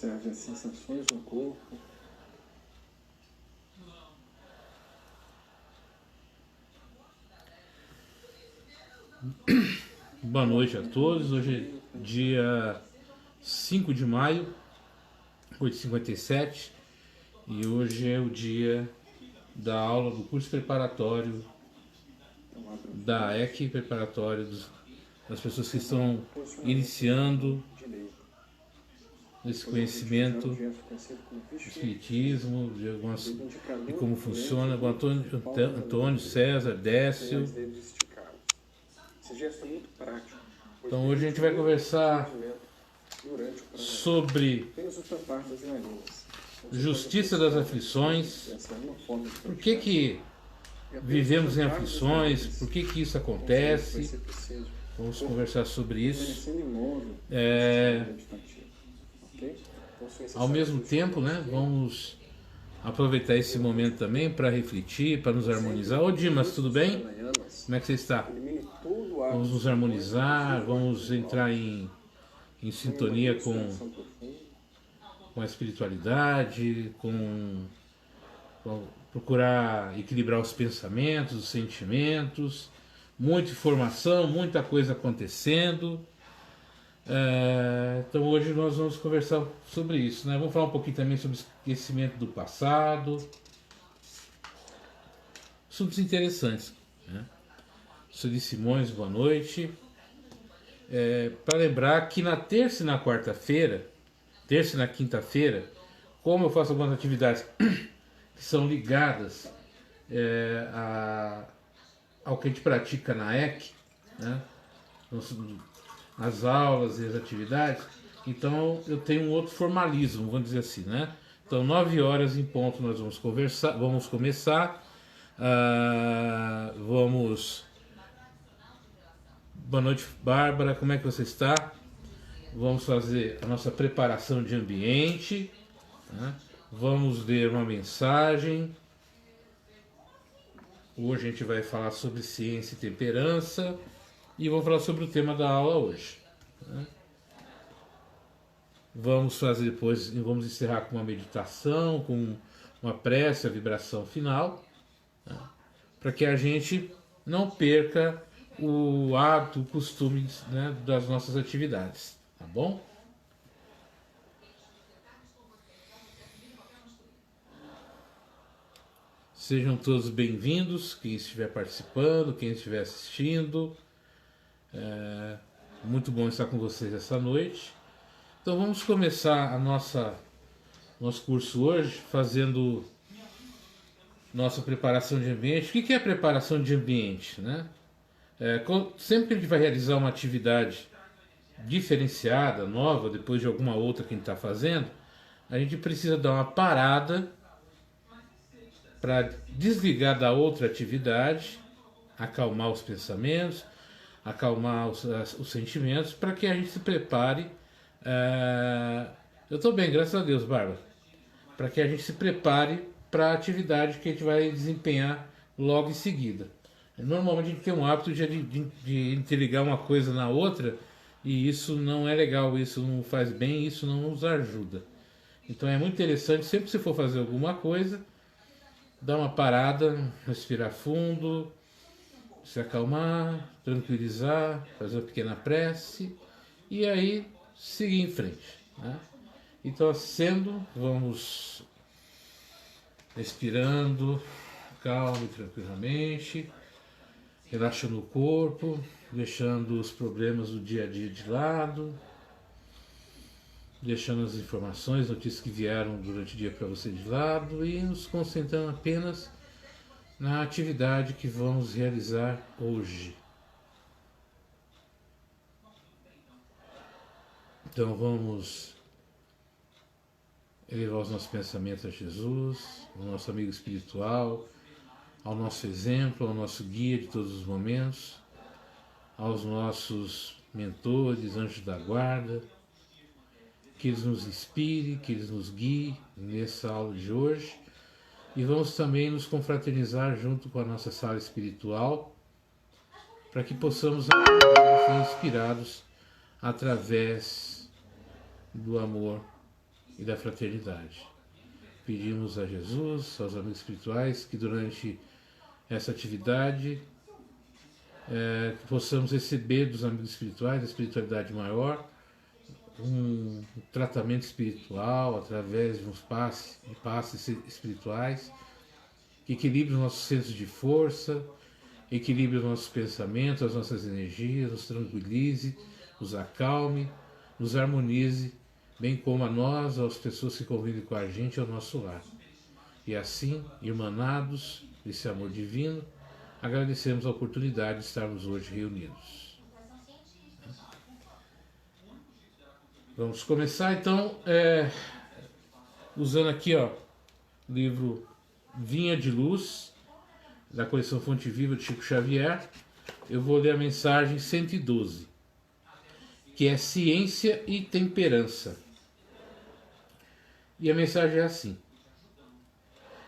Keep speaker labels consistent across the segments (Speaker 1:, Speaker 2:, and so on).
Speaker 1: Observe as sensações no corpo.
Speaker 2: Boa noite a todos. Hoje é dia 5 de maio, 8h57, e hoje é o dia da aula do curso preparatório da EC, preparatório das pessoas que estão iniciando esse conhecimento do espiritismo, de como funciona, com Antônio César, Décio.
Speaker 1: Esse gesto é muito prático.
Speaker 2: Então hoje a gente vai conversar sobre justiça das aflições, por que vivemos em aflições, por que isso acontece. Vamos conversar sobre isso. Ao mesmo tempo, né, vamos aproveitar esse momento também para refletir, para nos harmonizar. Ô Dimas, tudo bem? Como é que você está? Vamos nos harmonizar, vamos entrar em sintonia com a espiritualidade, com procurar equilibrar os pensamentos, os sentimentos, muita informação, muita coisa acontecendo. Então hoje nós vamos conversar sobre isso, né? Vamos falar um pouquinho também sobre esquecimento do passado, assuntos interessantes, né? Sou Simões, boa noite. Para lembrar que na terça e na quarta-feira, terça e na quinta-feira, como eu faço algumas atividades que são ligadas ao que a gente pratica na EC, né? As aulas e as atividades, então eu tenho um outro formalismo, vamos dizer assim, né? Então 9 horas em ponto nós vamos começar. Boa noite, Bárbara, como é que você está? Vamos fazer a nossa preparação de ambiente, né? Vamos ler uma mensagem. Hoje a gente vai falar sobre ciência e temperança e vou falar sobre o tema da aula hoje, né? Vamos encerrar com uma meditação, com uma prece, a vibração final, né? Para que a gente não perca o hábito, o costume, né, das nossas atividades, tá bom? Sejam todos bem-vindos, quem estiver participando, quem estiver assistindo. Muito bom estar com vocês essa noite. Então vamos começar nosso curso hoje fazendo nossa preparação de ambiente. O que é preparação de ambiente, né? Sempre que a gente vai realizar uma atividade diferenciada, nova, depois de alguma outra que a gente está fazendo, a gente precisa dar uma parada para desligar da outra atividade, acalmar os pensamentos, acalmar os sentimentos, para que a gente se prepare. Eu estou bem, graças a Deus, Bárbara. Para que a gente se prepare para a atividade que a gente vai desempenhar logo em seguida. Normalmente a gente tem um hábito de interligar uma coisa na outra, e isso não é legal, isso não faz bem, isso não nos ajuda. Então é muito interessante, sempre que você for fazer alguma coisa, dar uma parada, respirar fundo, se acalmar, tranquilizar, fazer uma pequena prece e aí seguir em frente, né? Então, vamos respirando calmo e tranquilamente, relaxando o corpo, deixando os problemas do dia a dia de lado, deixando as informações, notícias que vieram durante o dia para você de lado e nos concentrando apenas na atividade que vamos realizar hoje. Então vamos elevar os nossos pensamentos a Jesus, ao nosso amigo espiritual, ao nosso exemplo, ao nosso guia de todos os momentos, aos nossos mentores, anjos da guarda, que eles nos inspirem, que eles nos guiem nessa aula de hoje. E vamos também nos confraternizar junto com a nossa sala espiritual, para que possamos ser inspirados através do amor e da fraternidade. Pedimos a Jesus, aos amigos espirituais, que durante essa atividade possamos receber dos amigos espirituais, da espiritualidade maior, um tratamento espiritual através de passes espirituais, que equilibre os nossos centros de força, equilibre os nossos pensamentos, as nossas energias, nos tranquilize, nos acalme, nos harmonize, bem como a nós, às pessoas que convivem com a gente ao nosso lar. E assim, irmanados desse amor divino, agradecemos a oportunidade de estarmos hoje reunidos. Vamos começar então usando aqui o livro Vinha de Luz, da coleção Fonte Viva de Chico Xavier. Eu vou ler a mensagem 112, que é Ciência e Temperança. E a mensagem é assim: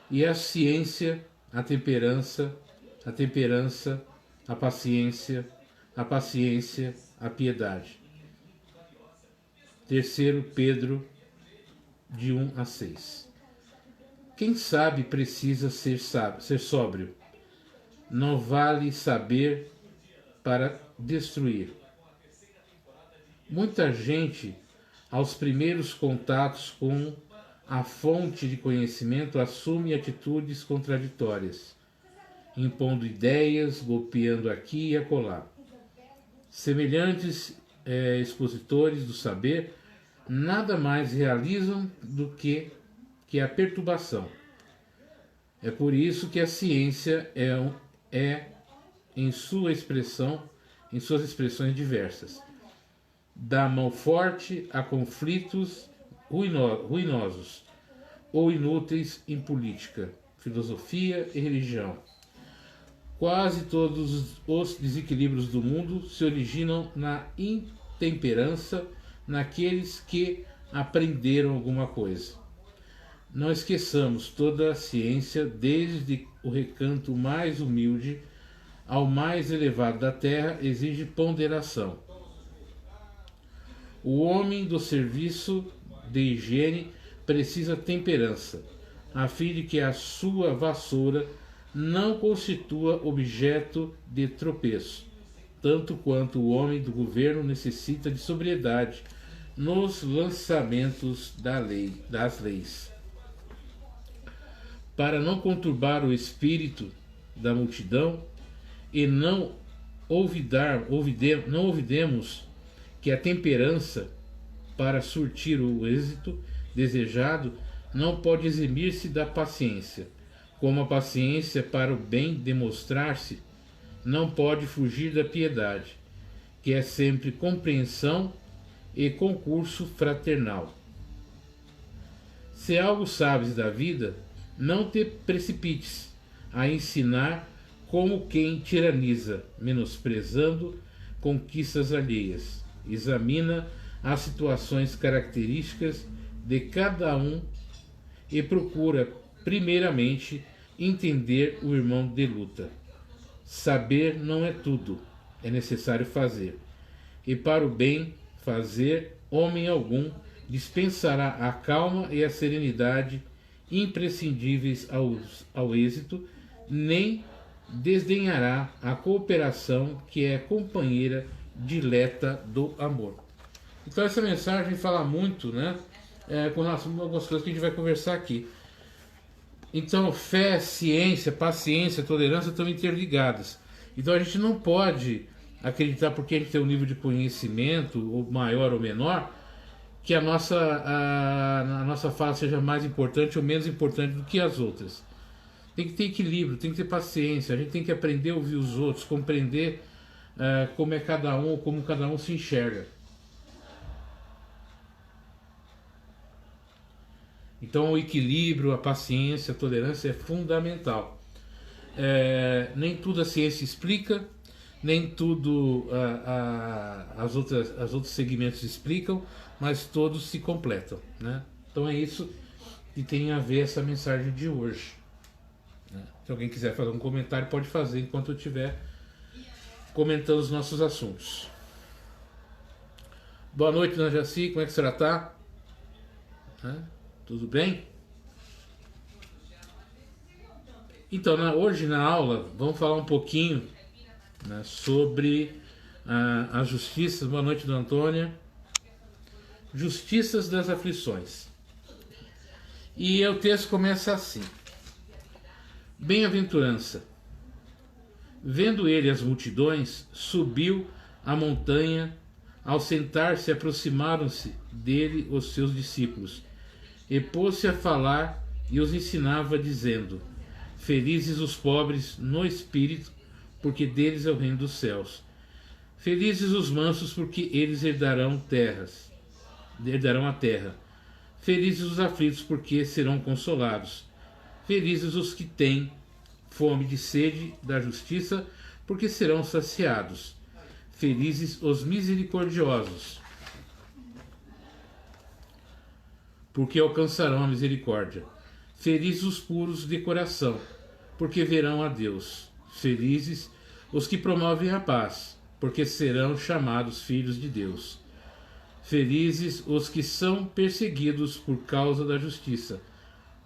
Speaker 2: e a ciência, a temperança, a paciência, a piedade. 3 Pedro, de 1 a 6. Quem sabe precisa ser sóbrio. Não vale saber para destruir. Muita gente, aos primeiros contatos com a fonte de conhecimento, assume atitudes contraditórias, impondo ideias, golpeando aqui e acolá. Semelhantes expositores do saber nada mais realizam do que a perturbação. É por isso que a ciência em suas expressões diversas, dá mão forte a conflitos ruinosos ou inúteis em política, filosofia e religião. Quase todos os desequilíbrios do mundo se originam na intemperança naqueles que aprenderam alguma coisa. Não esqueçamos, toda a ciência, desde o recanto mais humilde ao mais elevado da terra, exige ponderação. O homem do serviço de higiene precisa temperança, a fim de que a sua vassoura não constitua objeto de tropeço, tanto quanto o homem do governo necessita de sobriedade nos lançamentos das leis. Para não conturbar o espírito da multidão e não olvidemos que a temperança, para surtir o êxito desejado, não pode eximir-se da paciência, como a paciência, para o bem demonstrar-se, não pode fugir da piedade, que é sempre compreensão e concurso fraternal. Se algo sabes da vida, não te precipites a ensinar como quem tiraniza, menosprezando conquistas alheias. Examina as situações características de cada um e procura, primeiramente, entender o irmão de luta. Saber não é tudo, é necessário fazer. E para o bem fazer, homem algum dispensará a calma e a serenidade imprescindíveis ao êxito, nem desdenhará a cooperação que é companheira dileta do amor. Então essa mensagem fala muito, com algumas coisas que a gente vai conversar aqui. Então fé, ciência, paciência, tolerância estão interligadas. Então a gente não pode acreditar porque a gente tem um nível de conhecimento, ou maior ou menor, que a nossa fala seja mais importante ou menos importante do que as outras. Tem que ter equilíbrio, tem que ter paciência, a gente tem que aprender a ouvir os outros, compreender como cada um se enxerga. Então o equilíbrio, a paciência, a tolerância é fundamental. Nem tudo a ciência explica, nem tudo os outros segmentos explicam, mas todos se completam, Então é isso que tem a ver essa mensagem de hoje. Se alguém quiser fazer um comentário, pode fazer enquanto eu estiver comentando os nossos assuntos. Boa noite, Dona Jaci, como é que a senhora está? Né? Tudo bem? Então, hoje na aula, vamos falar um pouquinho, né, sobre as justiças. Boa noite, Dona Antônia. Justiças das aflições. E o texto começa assim: Bem-aventurança. Vendo ele as multidões, subiu a montanha. Ao sentar-se, aproximaram-se dele os seus discípulos, e pôs-se a falar e os ensinava, dizendo: Felizes os pobres no espírito, porque deles é o reino dos céus. Felizes os mansos, porque eles herdarão a terra. Felizes os aflitos, porque serão consolados. Felizes os que têm fome de sede da justiça, porque serão saciados. Felizes os misericordiosos, porque alcançarão a misericórdia. Felizes os puros de coração, porque verão a Deus. Felizes os que promovem a paz, porque serão chamados filhos de Deus. Felizes os que são perseguidos por causa da justiça,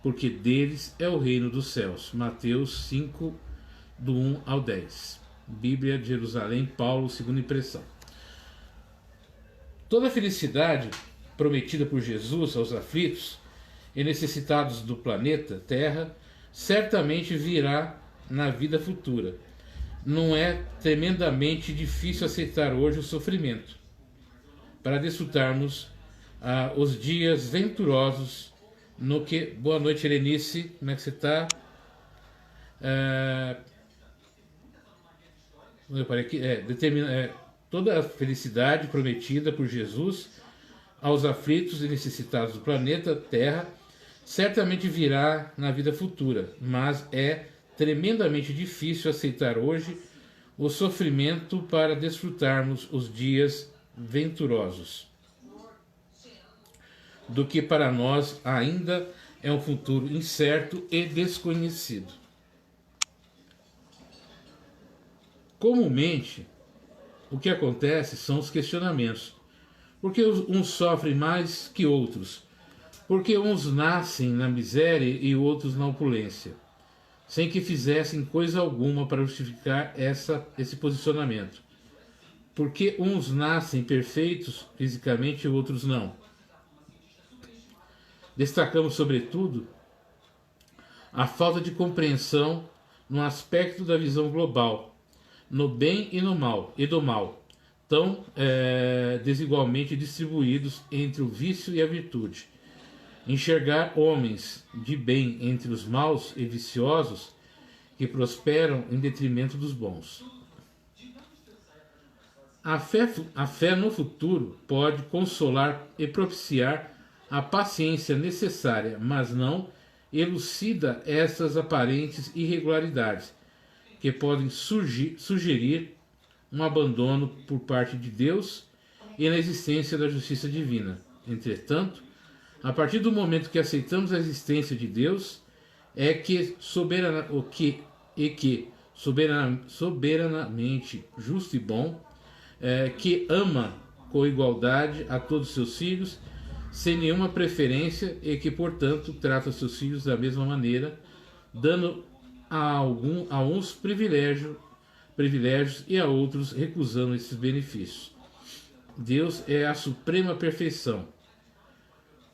Speaker 2: porque deles é o reino dos céus. Mateus 5, do 1 ao 10. Bíblia de Jerusalém, Paulo, segunda impressão. Toda a felicidade prometida por Jesus aos aflitos e necessitados do planeta Terra certamente virá na vida futura. Não é tremendamente difícil aceitar hoje o sofrimento, para desfrutarmos os dias venturosos no que... Boa noite, Helenice, como é que você está? Toda a felicidade prometida por Jesus aos aflitos e necessitados do planeta Terra certamente virá na vida futura, mas é tremendamente difícil aceitar hoje o sofrimento para desfrutarmos os dias venturosos, do que para nós ainda é um futuro incerto e desconhecido. Comumente, o que acontece são os questionamentos. Por que uns sofrem mais que outros? Por que uns nascem na miséria e outros na opulência, sem que fizessem coisa alguma para justificar esse posicionamento? Por que uns nascem perfeitos fisicamente e outros não? Destacamos, sobretudo, a falta de compreensão no aspecto da visão global, no bem e no mal, e do mal, tão desigualmente distribuídos entre o vício e a virtude. Enxergar homens de bem entre os maus e viciosos que prosperam em detrimento dos bons. A fé no futuro pode consolar e propiciar a paciência necessária, mas não elucida essas aparentes irregularidades que podem sugerir um abandono por parte de Deus e na existência da justiça divina. Entretanto, a partir do momento que aceitamos a existência de Deus, é que soberanamente justo e bom, que ama com igualdade a todos os seus filhos, sem nenhuma preferência, e que, portanto, trata seus filhos da mesma maneira, dando a uns privilégios e a outros recusando esses benefícios. Deus é a suprema perfeição,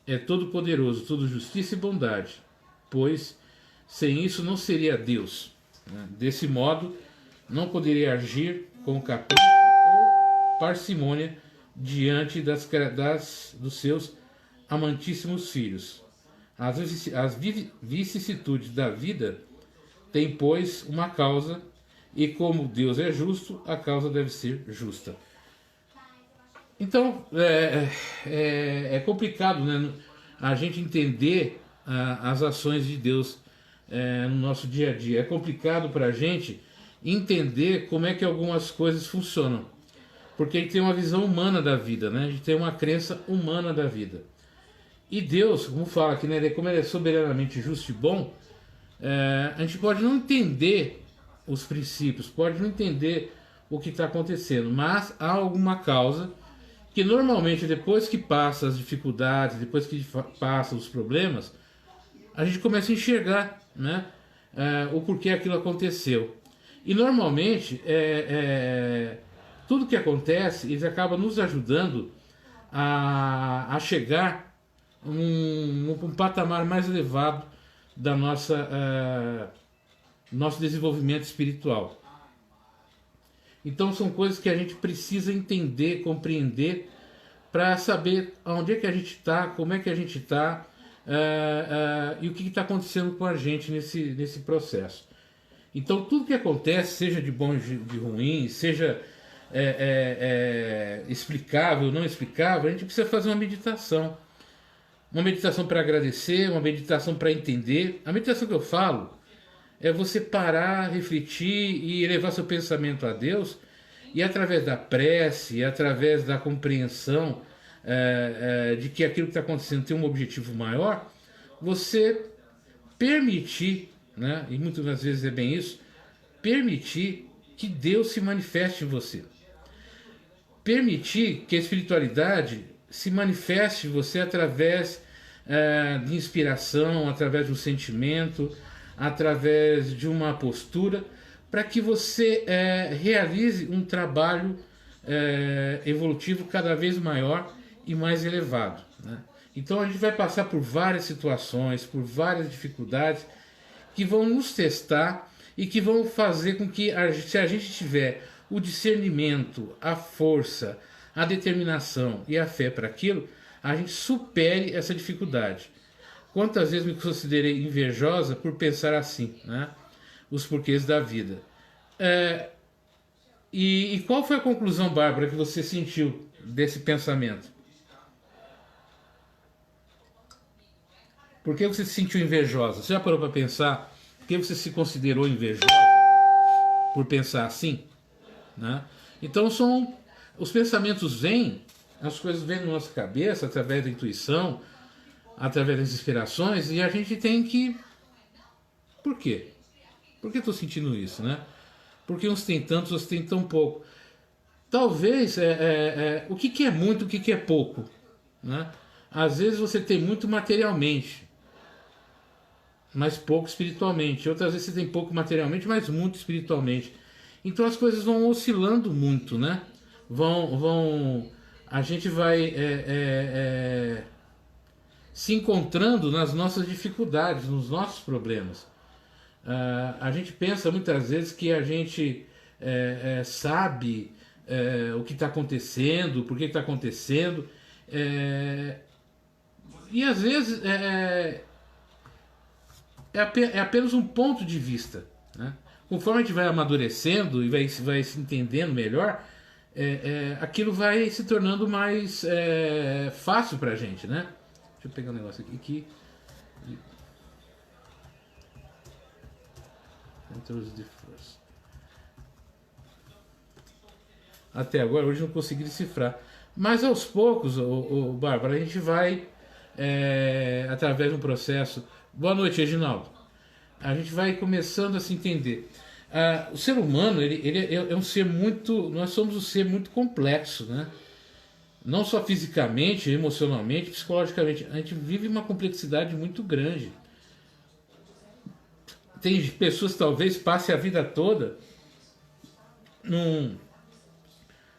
Speaker 2: é todo-poderoso, todo justiça e bondade, pois sem isso não seria Deus. Desse modo, não poderia agir com capricho ou parcimônia diante dos seus amantíssimos filhos. As vicissitudes da vida têm, pois, uma causa, e como Deus é justo, a causa deve ser justa. Então, é complicado, né, a gente entender as ações de Deus no nosso dia a dia. É complicado para a gente entender como é que algumas coisas funcionam, porque a gente tem uma visão humana da vida, né? A gente tem uma crença humana da vida. E Deus, como fala aqui, né, como ele é soberanamente justo e bom, a gente pode não entender os princípios, pode não entender o que está acontecendo, mas há alguma causa que normalmente depois que passa as dificuldades, depois que passa os problemas, a gente começa a enxergar, né, o porquê aquilo aconteceu. E normalmente tudo que acontece, eles acabam nos ajudando a chegar um patamar mais elevado da nosso desenvolvimento espiritual. Então são coisas que a gente precisa entender, compreender, para saber onde é que a gente está, como é que a gente está, e o que está acontecendo com a gente nesse processo. Então tudo que acontece, seja de bom e de ruim, seja explicável ou não explicável, a gente precisa fazer uma meditação. Uma meditação para agradecer, uma meditação para entender. A meditação que eu falo é você parar, refletir e elevar seu pensamento a Deus, e através da prece, através da compreensão de que aquilo que está acontecendo tem um objetivo maior, você permitir, né, e muitas vezes é bem isso, permitir que Deus se manifeste em você. Permitir que a espiritualidade se manifeste em você através de inspiração, através do sentimento, através de uma postura, para que você realize um trabalho evolutivo cada vez maior e mais elevado, né? Então a gente vai passar por várias situações, por várias dificuldades que vão nos testar e que vão fazer com que, se a gente tiver o discernimento, a força, a determinação e a fé para aquilo, a gente supere essa dificuldade. Quantas vezes me considerei invejosa por pensar assim, né? Os porquês da vida. E qual foi a conclusão, Bárbara, que você sentiu desse pensamento? Por que você se sentiu invejosa? Você já parou para pensar por que você se considerou invejosa por pensar assim, né? Então os pensamentos vêm, as coisas vêm na nossa cabeça através da intuição, através das inspirações, e a gente tem que... Por quê? Por que eu estou sentindo isso, né? Porque uns têm tantos, outros têm tão pouco. Talvez, o que é muito, o que é pouco, né? Às vezes você tem muito materialmente, mas pouco espiritualmente. Outras vezes você tem pouco materialmente, mas muito espiritualmente. Então as coisas vão oscilando muito, né? A gente vai se encontrando nas nossas dificuldades, nos nossos problemas. A gente pensa muitas vezes que a gente sabe o que está acontecendo, por que está acontecendo, e às vezes é apenas um ponto de vista, né? Conforme a gente vai amadurecendo e vai se entendendo melhor, aquilo vai se tornando mais fácil para a gente, né? Deixa eu pegar um negócio aqui. Até agora, hoje não consegui decifrar. Mas aos poucos, Bárbara, a gente vai, através de um processo... Boa noite, Reginaldo. A gente vai começando a se entender. O ser humano, ele é um ser muito... Nós somos um ser muito complexo, né? Não só fisicamente, emocionalmente, psicologicamente. A gente vive uma complexidade muito grande. Tem pessoas que talvez passem a vida toda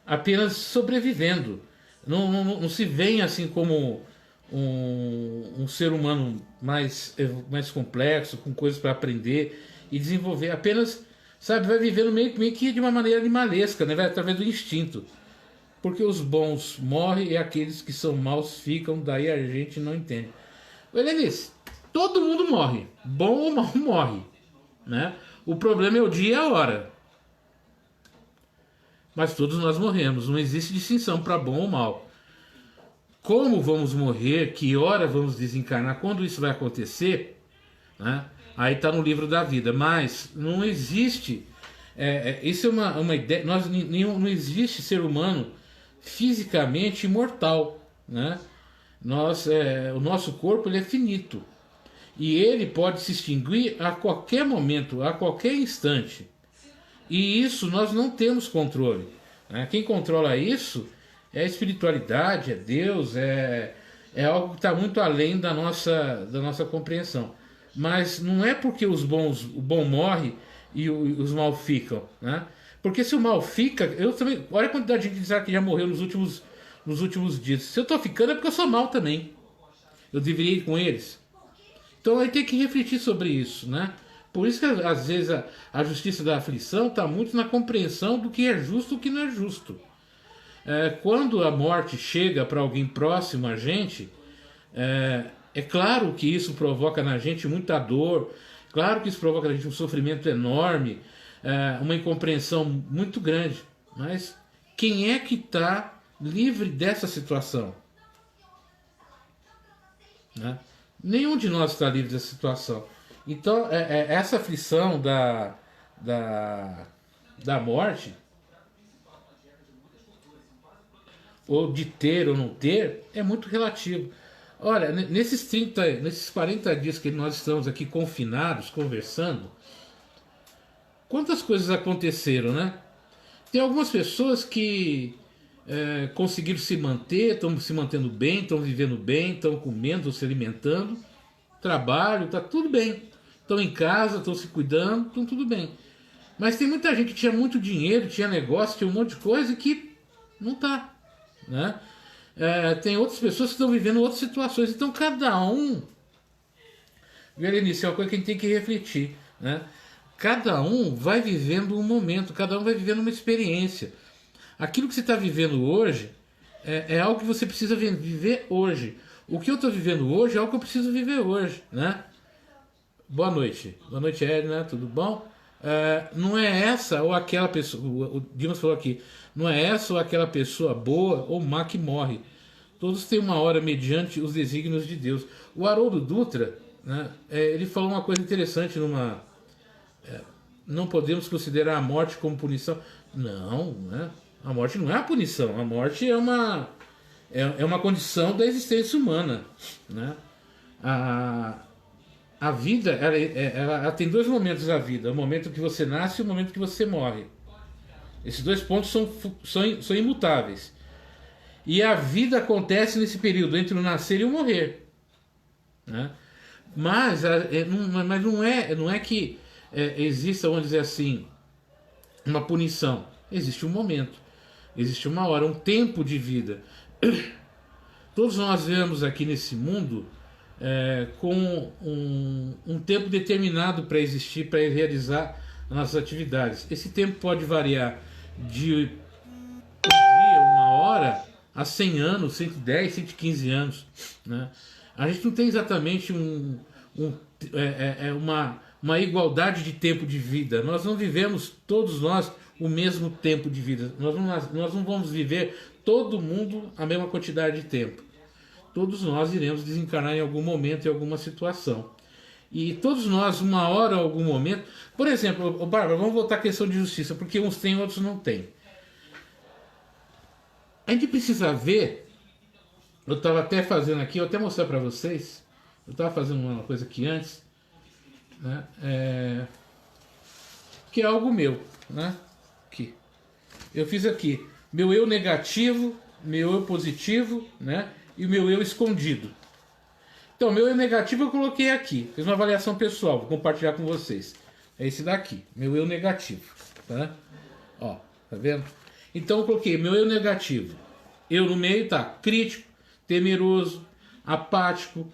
Speaker 2: apenas sobrevivendo. Não se veem assim como um ser humano mais complexo, com coisas para aprender e desenvolver. Apenas, sabe, vai vivendo meio que de uma maneira animalesca, né? Vai através do instinto. Porque os bons morrem e aqueles que são maus ficam, daí a gente não entende. Ele todo mundo morre, bom ou mal morre, né? O problema é o dia e a hora. Mas todos nós morremos, não existe distinção para bom ou mal. Como vamos morrer, que hora vamos desencarnar, quando isso vai acontecer, né? Aí está no livro da vida, mas não existe, isso é uma ideia, não existe ser humano fisicamente imortal, né? O nosso corpo ele é finito, e ele pode se extinguir a qualquer momento, a qualquer instante. E isso nós não temos controle, né? Quem controla isso É a espiritualidade, é Deus, é algo que está muito além da nossa compreensão. Mas não é porque o bom morre e os mal ficam, né? Porque se o mal fica, eu também. Olha a quantidade de gente que já morreu nos últimos dias. Se eu estou ficando é porque eu sou mal também. Eu deveria ir com eles. Então aí tem que refletir sobre isso, né? Por isso que às vezes a justiça da aflição está muito na compreensão do que é justo e o que não é justo. Quando a morte chega para alguém próximo a gente, é claro que isso provoca na gente muita dor, claro que isso provoca na gente um sofrimento enorme, uma incompreensão muito grande. Mas quem é que está livre dessa situação? Né? Nenhum de nós está livre dessa situação. Então, essa aflição da morte, ou de ter ou não ter, é muito relativo. Olha, nesses 40 dias que nós estamos aqui confinados, conversando, quantas coisas aconteceram, né? Tem algumas pessoas que conseguiram se manter, estão se mantendo bem, estão vivendo bem, estão comendo, estão se alimentando, trabalho, tá tudo bem. Estão em casa, estão se cuidando, estão tudo bem. Mas tem muita gente que tinha muito dinheiro, tinha negócio, tinha um monte de coisa e que não tá, né? Tem outras pessoas que estão vivendo outras situações. Então cada um, Verenice, é uma coisa que a gente tem que refletir, né? Cada um vai vivendo um momento, cada um vai vivendo uma experiência. Aquilo que você está vivendo hoje é algo que você precisa viver hoje. O que eu estou vivendo hoje é algo que eu preciso viver hoje, né? Boa noite, Edna, tudo bom? Não é essa ou aquela pessoa, o Dimas falou aqui, não é essa ou aquela pessoa boa ou má que morre. Todos têm uma hora mediante os desígnios de Deus. O Haroldo Dutra, né, ele falou uma coisa interessante não podemos considerar a morte como punição. Não, né? A morte não é a punição. A morte é uma condição da existência humana, né? A vida, ela tem dois momentos da vida. O momento que você nasce e o momento que você morre. Esses dois pontos são imutáveis. E a vida acontece nesse período, entre o nascer e o morrer, né? Mas não é que exista, vamos dizer assim, uma punição. Existe um momento, existe uma hora, um tempo de vida. Todos nós vivemos aqui nesse mundo com um tempo determinado para existir, para realizar as nossas atividades. Esse tempo pode variar de um dia, uma hora, a 100 anos, 110, 115 anos, né? A gente não tem exatamente uma igualdade de tempo de vida. Nós não vivemos, todos nós, o mesmo tempo de vida. Nós não vamos viver, todo mundo, a mesma quantidade de tempo. Todos nós iremos desencarnar em algum momento, em alguma situação. E todos nós, uma hora, algum momento... Por exemplo, Bárbara, vamos voltar à questão de justiça, porque uns têm, outros não têm. A gente precisa ver... Eu estava até fazendo aqui, eu vou até mostrar para vocês. Eu estava fazendo uma coisa aqui antes, né? Que é algo meu, né? Aqui. Eu fiz aqui meu eu negativo, meu eu positivo, né? E o meu eu escondido. Então, meu eu negativo eu coloquei aqui. Fiz uma avaliação pessoal, vou compartilhar com vocês. É esse daqui, meu eu negativo, tá? Ó, tá vendo? Então eu coloquei meu eu negativo. Eu no meio tá crítico, temeroso, apático,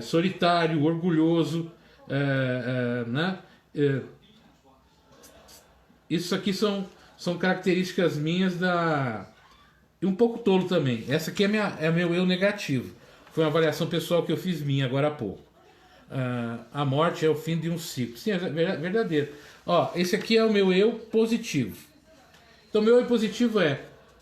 Speaker 2: solitário, orgulhoso, né? Isso aqui são características minhas e um pouco tolo também. Essa aqui é meu eu negativo. Foi uma avaliação pessoal que eu fiz minha agora há pouco. A morte é o fim de um ciclo. Sim, é verdadeiro. Ó, esse aqui é o meu eu positivo. Então, meu eu positivo é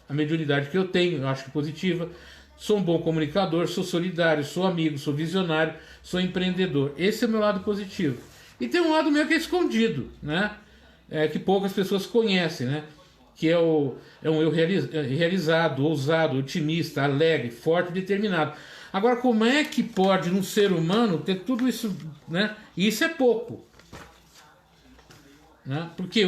Speaker 2: a mediunidade que eu tenho, eu acho que positiva. Sou um bom comunicador, sou solidário, sou amigo, sou visionário, sou empreendedor. Esse é o meu lado positivo. E tem um lado meu que é escondido, né? Que poucas pessoas conhecem, né? Que é um eu realizado, ousado, otimista, alegre, forte e determinado. Agora, como é que pode um ser humano ter tudo isso, né? E isso é pouco, né? Porque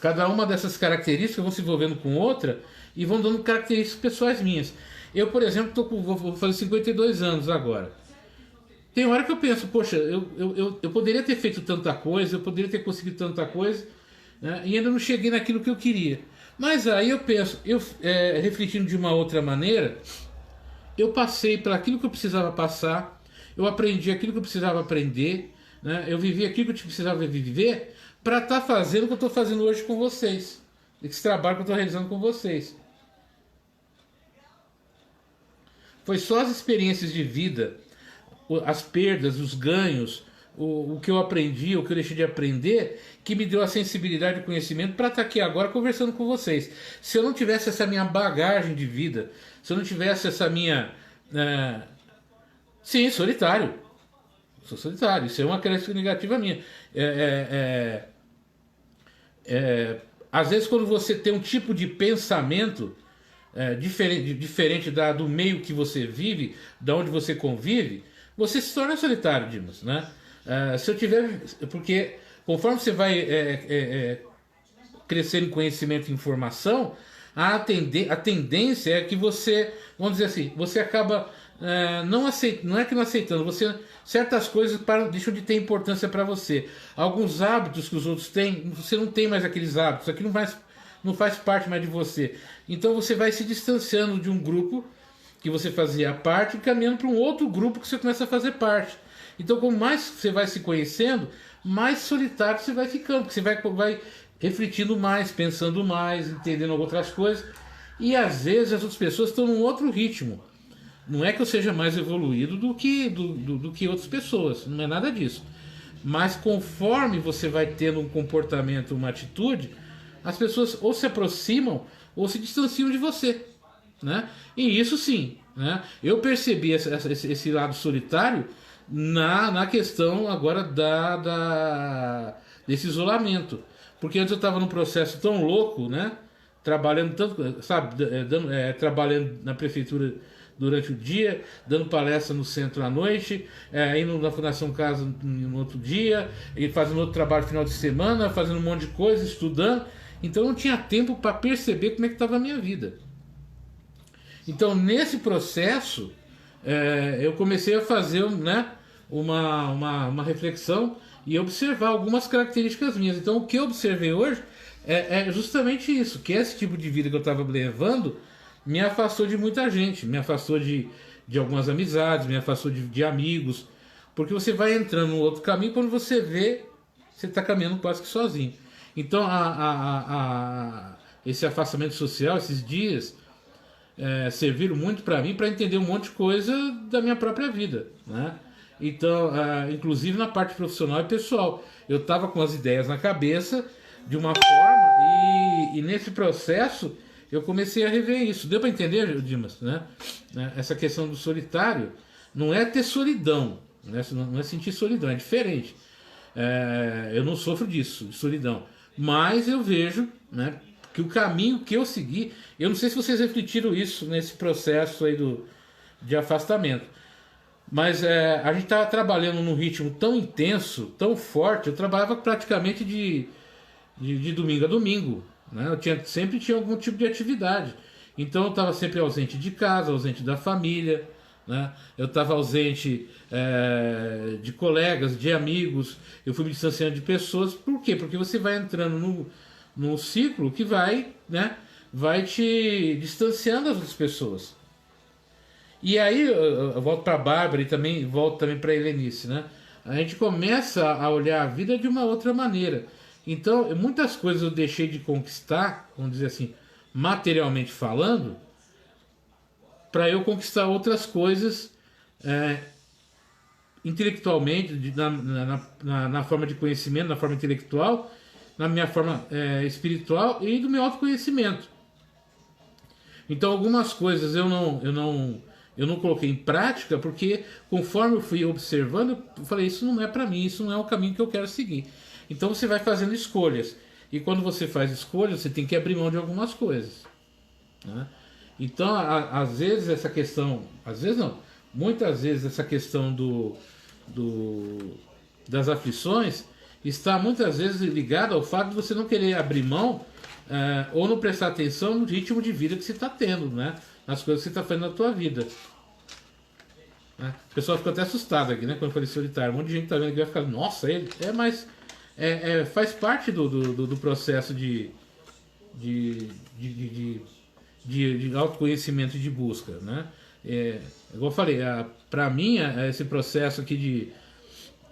Speaker 2: Cada uma dessas características vão se envolvendo com outra e vão dando características pessoais minhas. Eu, por exemplo, vou fazer 52 anos agora. Tem hora que eu penso, poxa, eu poderia ter feito tanta coisa, eu poderia ter conseguido tanta coisa, né, e ainda não cheguei naquilo que eu queria. Mas aí eu penso, refletindo de uma outra maneira, eu passei por aquilo que eu precisava passar, eu aprendi aquilo que eu precisava aprender, né, eu vivi aquilo que eu precisava viver para estar fazendo o que eu estou fazendo hoje com vocês, esse trabalho que eu estou realizando com vocês. Foi só as experiências de vida, as perdas, os ganhos, o que eu aprendi, o que eu deixei de aprender, que me deu a sensibilidade e conhecimento para estar aqui agora conversando com vocês. Se eu não tivesse essa minha bagagem de vida, se eu não tivesse essa minha... Sim, solitário. Sou solitário, isso é uma característica negativa minha. Às vezes quando você tem um tipo de pensamento diferente do meio que você vive, da onde você convive, você se torna solitário, Dimas, né? Se eu tiver... Porque conforme você vai crescer em conhecimento e informação, a tendência é que você, vamos dizer assim, você acaba não é que não aceitando, certas coisas deixam de ter importância para você. Alguns hábitos que os outros têm, você não tem mais aqueles hábitos, aquilo não faz parte mais de você. Então você vai se distanciando de um grupo que você fazia parte e caminhando para um outro grupo que você começa a fazer parte. Então, quanto mais você vai se conhecendo, mais solitário você vai ficando, porque você vai refletindo mais, pensando mais, entendendo outras coisas. E às vezes as outras pessoas estão num outro ritmo. Não é que eu seja mais evoluído do que outras pessoas, não é nada disso. Mas conforme você vai tendo um comportamento, uma atitude, as pessoas ou se aproximam ou se distanciam de você, né? E isso sim, né? Eu percebi esse lado solitário na questão agora desse isolamento. Porque antes eu estava num processo tão louco, né? Trabalhando tanto, sabe, trabalhando na prefeitura durante o dia, dando palestra no centro à noite, indo na Fundação Casa no outro dia, e fazendo outro trabalho no final de semana, fazendo um monte de coisa, estudando. Então eu não tinha tempo para perceber como é que estava a minha vida. Então nesse processo eu comecei a fazer, né, uma reflexão e observar algumas características minhas. Então o que eu observei hoje é justamente isso, que esse tipo de vida que eu estava levando me afastou de muita gente, me afastou de algumas amizades, me afastou de amigos, porque você vai entrando num outro caminho, quando você vê, você está caminhando quase que sozinho. Então esse afastamento social, esses dias, serviram muito para mim para entender um monte de coisa da minha própria vida, né? Então, inclusive na parte profissional e pessoal, eu estava com as ideias na cabeça de uma forma e nesse processo eu comecei a rever isso. Deu para entender, Dimas, né? Essa questão do solitário não é ter solidão, né? Não é sentir solidão, é diferente. Eu não sofro disso, de solidão, mas eu vejo, né, que o caminho que eu segui, eu não sei se vocês refletiram isso nesse processo aí de afastamento, mas a gente estava trabalhando num ritmo tão intenso, tão forte. Eu trabalhava praticamente de domingo a domingo, né? Sempre tinha algum tipo de atividade. Então eu estava sempre ausente de casa, ausente da família, né? Eu estava ausente de colegas, de amigos. Eu fui me distanciando de pessoas. Por quê? Porque você vai entrando num ciclo que vai te distanciando das outras pessoas. E aí eu volto para a Bárbara e também volto também para a Helenice, né? A gente começa a olhar a vida de uma outra maneira. Então, muitas coisas eu deixei de conquistar, vamos dizer assim, materialmente falando, para eu conquistar outras coisas intelectualmente, na forma de conhecimento, na forma intelectual, na minha forma espiritual e do meu autoconhecimento. Então, algumas coisas eu não coloquei em prática, porque conforme eu fui observando, eu falei, isso não é para mim, isso não é o caminho que eu quero seguir. Então você vai fazendo escolhas. E quando você faz escolhas, você tem que abrir mão de algumas coisas, né? Então, às vezes essa questão... Às vezes não. Muitas vezes essa questão das aflições, está muitas vezes ligado ao fato de você não querer abrir mão ou não prestar atenção no ritmo de vida que você está tendo, né? Nas coisas que você está fazendo na tua vida. Né? O pessoal ficou até assustado aqui, né? Quando eu falei solitário. Um monte de gente tá vendo que vai ficar, nossa, ele. Mas faz parte do processo de autoconhecimento e de busca, né? Igual eu falei, para mim, esse processo aqui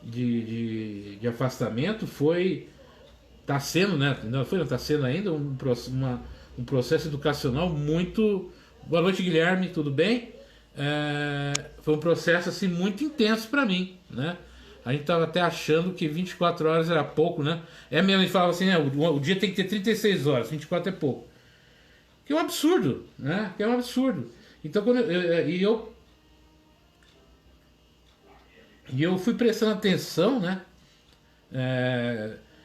Speaker 2: de afastamento está sendo, né? Não foi, está sendo ainda um processo educacional muito. Boa noite, Guilherme, tudo bem? Foi um processo assim muito intenso para mim, né? A gente estava até achando que 24 horas era pouco, né? Mesmo, ele falava assim, o dia tem que ter 36 horas, 24 é pouco. Que é um absurdo, né? Que é um absurdo. Então, quando eu fui prestando atenção, né?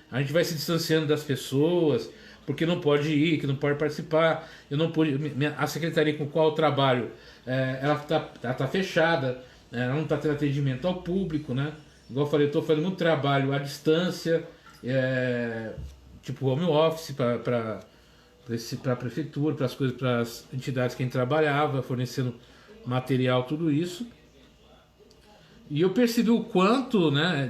Speaker 2: A gente vai se distanciando das pessoas, porque não pode ir, que não pode participar. Eu não pude. A secretaria com a qual eu trabalho, ela tá fechada, ela não está tendo atendimento ao público, né? Igual eu falei, eu estou fazendo muito trabalho à distância, tipo home office para a prefeitura, para as coisas, para as entidades que a gente trabalhava, fornecendo material, tudo isso. E eu percebi o quanto, né,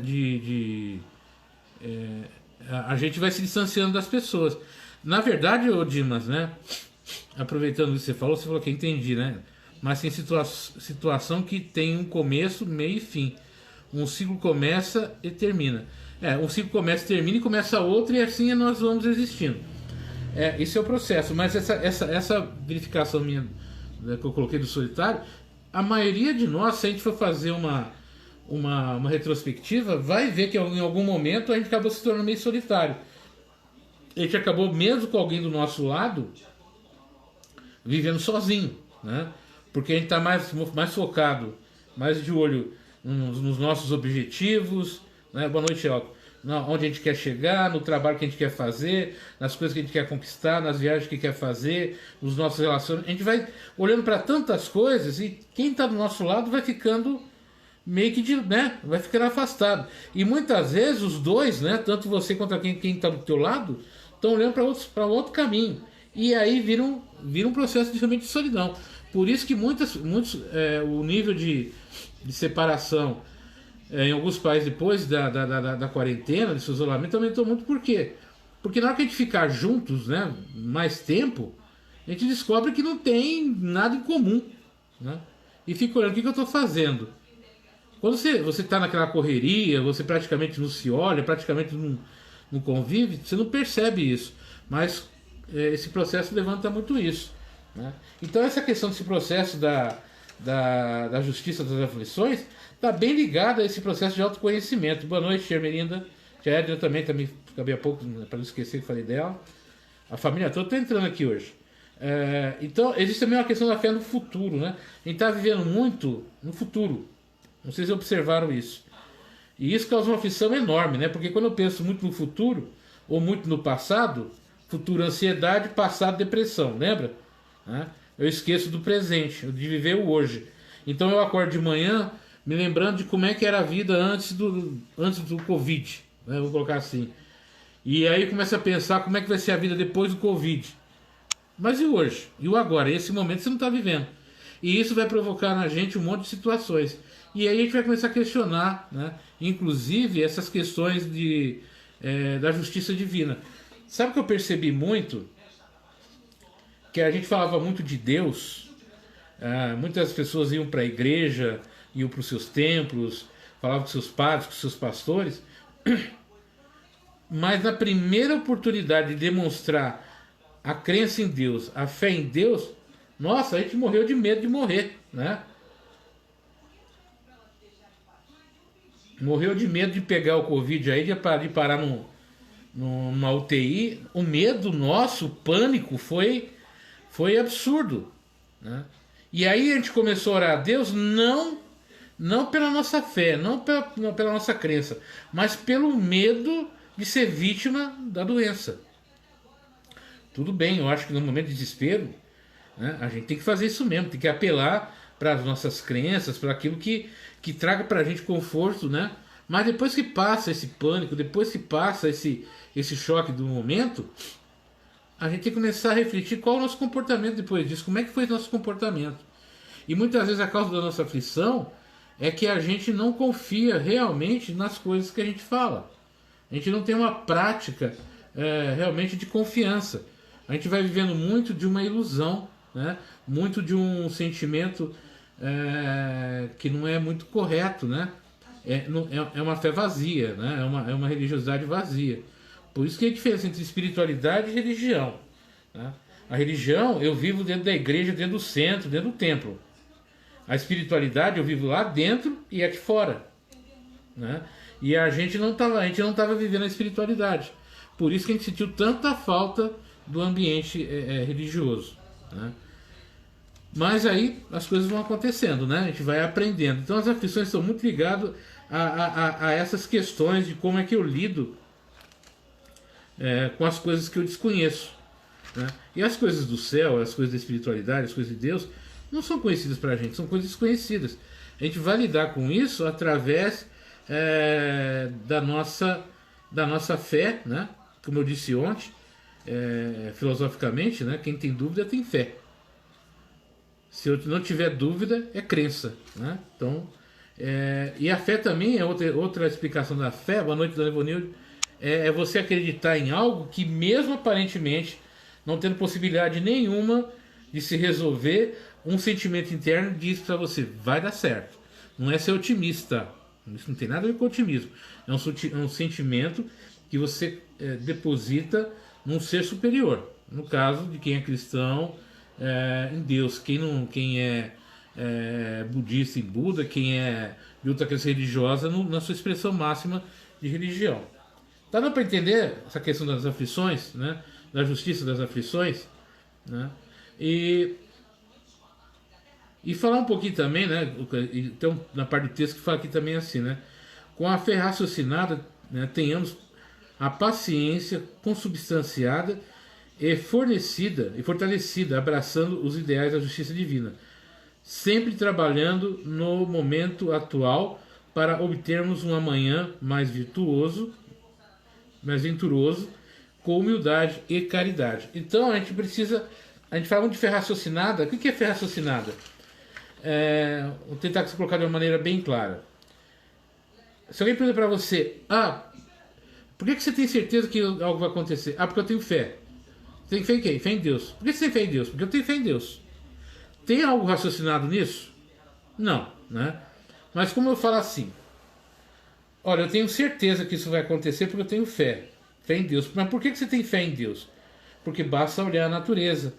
Speaker 2: a gente vai se distanciando das pessoas. Na verdade, ô Dimas, né, aproveitando o que você falou que entendi, né, mas tem situação que tem um começo, meio e fim. Um ciclo começa e termina. Um ciclo começa e termina e começa outro, e assim nós vamos existindo. Esse é o processo, mas essa verificação minha, né, que eu coloquei do solitário, a maioria de nós, se a gente for fazer uma retrospectiva, vai ver que em algum momento a gente acabou se tornando meio solitário. A gente acabou, mesmo com alguém do nosso lado, vivendo sozinho, né? Porque a gente está mais focado, mais de olho nos nossos objetivos, né? Boa noite, Elton. Onde a gente quer chegar, no trabalho que a gente quer fazer, nas coisas que a gente quer conquistar, nas viagens que quer fazer, nos nossos relacionamentos. A gente vai olhando para tantas coisas e quem está do nosso lado vai ficando meio que né, vai ficando afastado. E muitas vezes os dois, né, tanto você quanto quem está do teu lado, estão olhando para outro caminho. E aí vira um processo realmente de solidão. Por isso que muitos o nível de separação em alguns países depois da quarentena, desse isolamento, aumentou muito. Por quê? Porque na hora que a gente ficar juntos, né, mais tempo, a gente descobre que não tem nada em comum, né? E fica olhando, o que eu estou fazendo? Quando você está naquela correria, você praticamente não se olha, praticamente não convive, você não percebe isso. Mas esse processo levanta muito isso, né? Então essa questão desse processo da justiça das aflições está bem ligada a esse processo de autoconhecimento. Boa noite, Tia Merinda. Tia Edna também acabei há pouco, para não esquecer que falei dela. A família toda está entrando aqui hoje. Então existe também uma questão da fé no futuro, né? A gente está vivendo muito no futuro. Não sei se observaram isso. E isso causa uma aflição enorme, né? Porque quando eu penso muito no futuro, ou muito no passado, futuro ansiedade, passado depressão, lembra? Eu esqueço do presente, de viver o hoje. Então eu acordo de manhã me lembrando de como é que era a vida antes do Covid, né? Vou colocar assim. E aí começa a pensar como é que vai ser a vida depois do Covid. Mas e hoje? E o agora? Esse momento você não está vivendo. E isso vai provocar na gente um monte de situações. E aí a gente vai começar a questionar, né, inclusive essas questões da justiça divina. Sabe o que eu percebi muito? Que a gente falava muito de Deus. Muitas pessoas iam para a igreja, iam para os seus templos, falavam com seus padres, com seus pastores. Mas na primeira oportunidade de demonstrar a crença em Deus, a fé em Deus, nossa, a gente morreu de medo de morrer, né? Morreu de medo de pegar o Covid aí, de parar numa UTI. O medo nosso, o pânico, foi absurdo, né? E aí a gente começou a orar a Deus não pela nossa fé, não pela nossa crença, mas pelo medo de ser vítima da doença. Tudo bem, eu acho que no momento de desespero, né, a gente tem que fazer isso mesmo, tem que apelar para as nossas crenças, para aquilo que traga para a gente conforto, né? Mas depois que passa esse pânico, depois que passa esse choque do momento, a gente tem que começar a refletir qual é o nosso comportamento depois disso, como é que foi o nosso comportamento. E muitas vezes a causa da nossa aflição é que a gente não confia realmente nas coisas que a gente fala. A gente não tem uma prática realmente de confiança. A gente vai vivendo muito de uma ilusão, né? Muito de um sentimento que não é muito correto, né? É uma fé vazia, né? É uma religiosidade vazia. Por isso que é a diferença entre espiritualidade e religião, né? A religião eu vivo dentro da igreja, dentro do centro, dentro do templo. A espiritualidade eu vivo lá dentro e aqui fora, né? E a gente não estava vivendo a espiritualidade. Por isso que a gente sentiu tanta falta do ambiente religioso, né? Mas aí as coisas vão acontecendo, né? A gente vai aprendendo. Então as aflições estão muito ligadas a essas questões de como é que eu lido com as coisas que eu desconheço, né? E as coisas do céu, as coisas da espiritualidade, as coisas de Deus, não são conhecidas para a gente, são coisas desconhecidas. A gente vai lidar com isso através da nossa fé, né? Como eu disse ontem, filosoficamente, né? Quem tem dúvida tem fé. Se eu não tiver dúvida, é crença, né? Então, e a fé também é outra explicação da fé. Boa noite, Dona Ivonilde. É você acreditar em algo que, mesmo aparentemente não tendo possibilidade nenhuma de se resolver, um sentimento interno diz para você, vai dar certo. Não é ser otimista. Isso não tem nada a ver com otimismo. É um sentimento que você deposita num ser superior. No caso de quem é cristão, em Deus. Quem é budista em Buda, quem é de outra crença religiosa, na sua expressão máxima de religião. Tá dando para entender essa questão das aflições, né? Da justiça das aflições, né? E falar um pouquinho também, né? Então, na parte do texto que fala aqui também assim, né? Com a fé raciocinada, né, tenhamos a paciência consubstanciada e fornecida e fortalecida, abraçando os ideais da justiça divina, sempre trabalhando no momento atual para obtermos um amanhã mais venturoso, com humildade e caridade. Então a gente fala muito de fé raciocinada. O que é fé raciocinada? Vou tentar colocar de uma maneira bem clara. Se alguém pergunta para você, por que você tem certeza que algo vai acontecer? Porque eu tenho fé. Você tem fé em quem? Fé em Deus. Por que você tem fé em Deus? Porque eu tenho fé em Deus. Tem algo raciocinado nisso? Não, né? Mas como eu falo assim, olha, eu tenho certeza que isso vai acontecer porque eu tenho fé. Fé em Deus. Mas por que você tem fé em Deus? Porque basta olhar a natureza,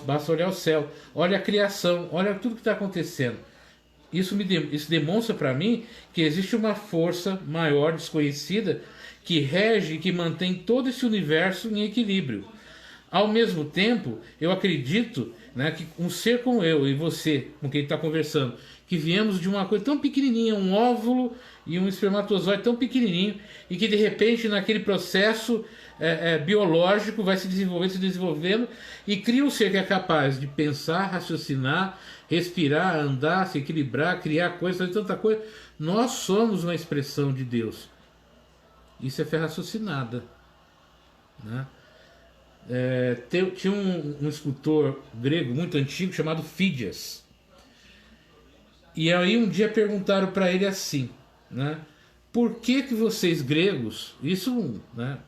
Speaker 2: basta olhar o céu, olha a criação, olha tudo que está acontecendo. Isso demonstra para mim que existe uma força maior, desconhecida, que rege e que mantém todo esse universo em equilíbrio. Ao mesmo tempo, eu acredito, né, que um ser como eu e você, com quem está conversando, que viemos de uma coisa tão pequenininha, um óvulo e um espermatozoide tão pequenininho, e que de repente naquele processo biológico vai se desenvolvendo e cria um ser que é capaz de pensar, raciocinar, respirar, andar, se equilibrar, criar coisas, fazer tanta coisa. Nós somos uma expressão de Deus. Isso é fé raciocinada, né? Tinha um escultor grego muito antigo chamado Fídias. E aí um dia perguntaram para ele assim, né? Por que vocês gregos, isso, né,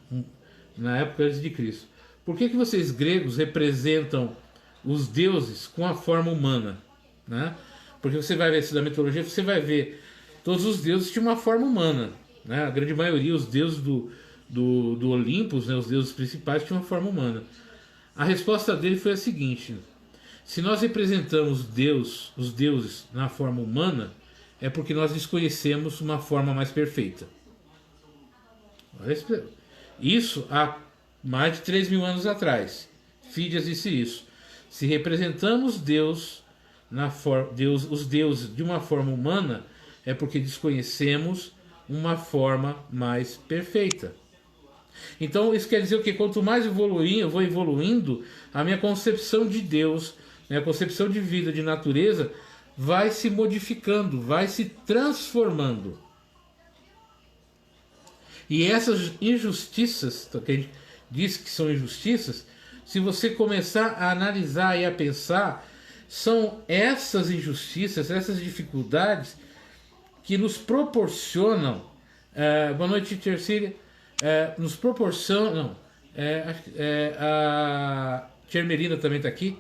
Speaker 2: na época antes de Cristo, por que vocês gregos representam os deuses com a forma humana, né? Porque você vai ver isso da mitologia, você vai ver todos os deuses tinham uma forma humana, né? A grande maioria, os deuses do Olympus, né, os deuses principais, tinham uma forma humana. A resposta dele foi a seguinte: se nós representamos os deuses na forma humana, é porque nós desconhecemos uma forma mais perfeita. Isso há mais de 3.000 anos atrás. Fídias disse isso. Se representamos os deuses de uma forma humana, é porque desconhecemos uma forma mais perfeita. Então isso quer dizer o que? Quanto mais eu vou evoluindo, a minha concepção de Deus, minha concepção de vida, de natureza, vai se modificando, vai se transformando. E essas injustiças, que a gente diz que são injustiças, se você começar a analisar e a pensar, são essas injustiças, essas dificuldades que nos proporcionam, boa noite, Tercília, nos proporcionam, a Tia Merina também está aqui,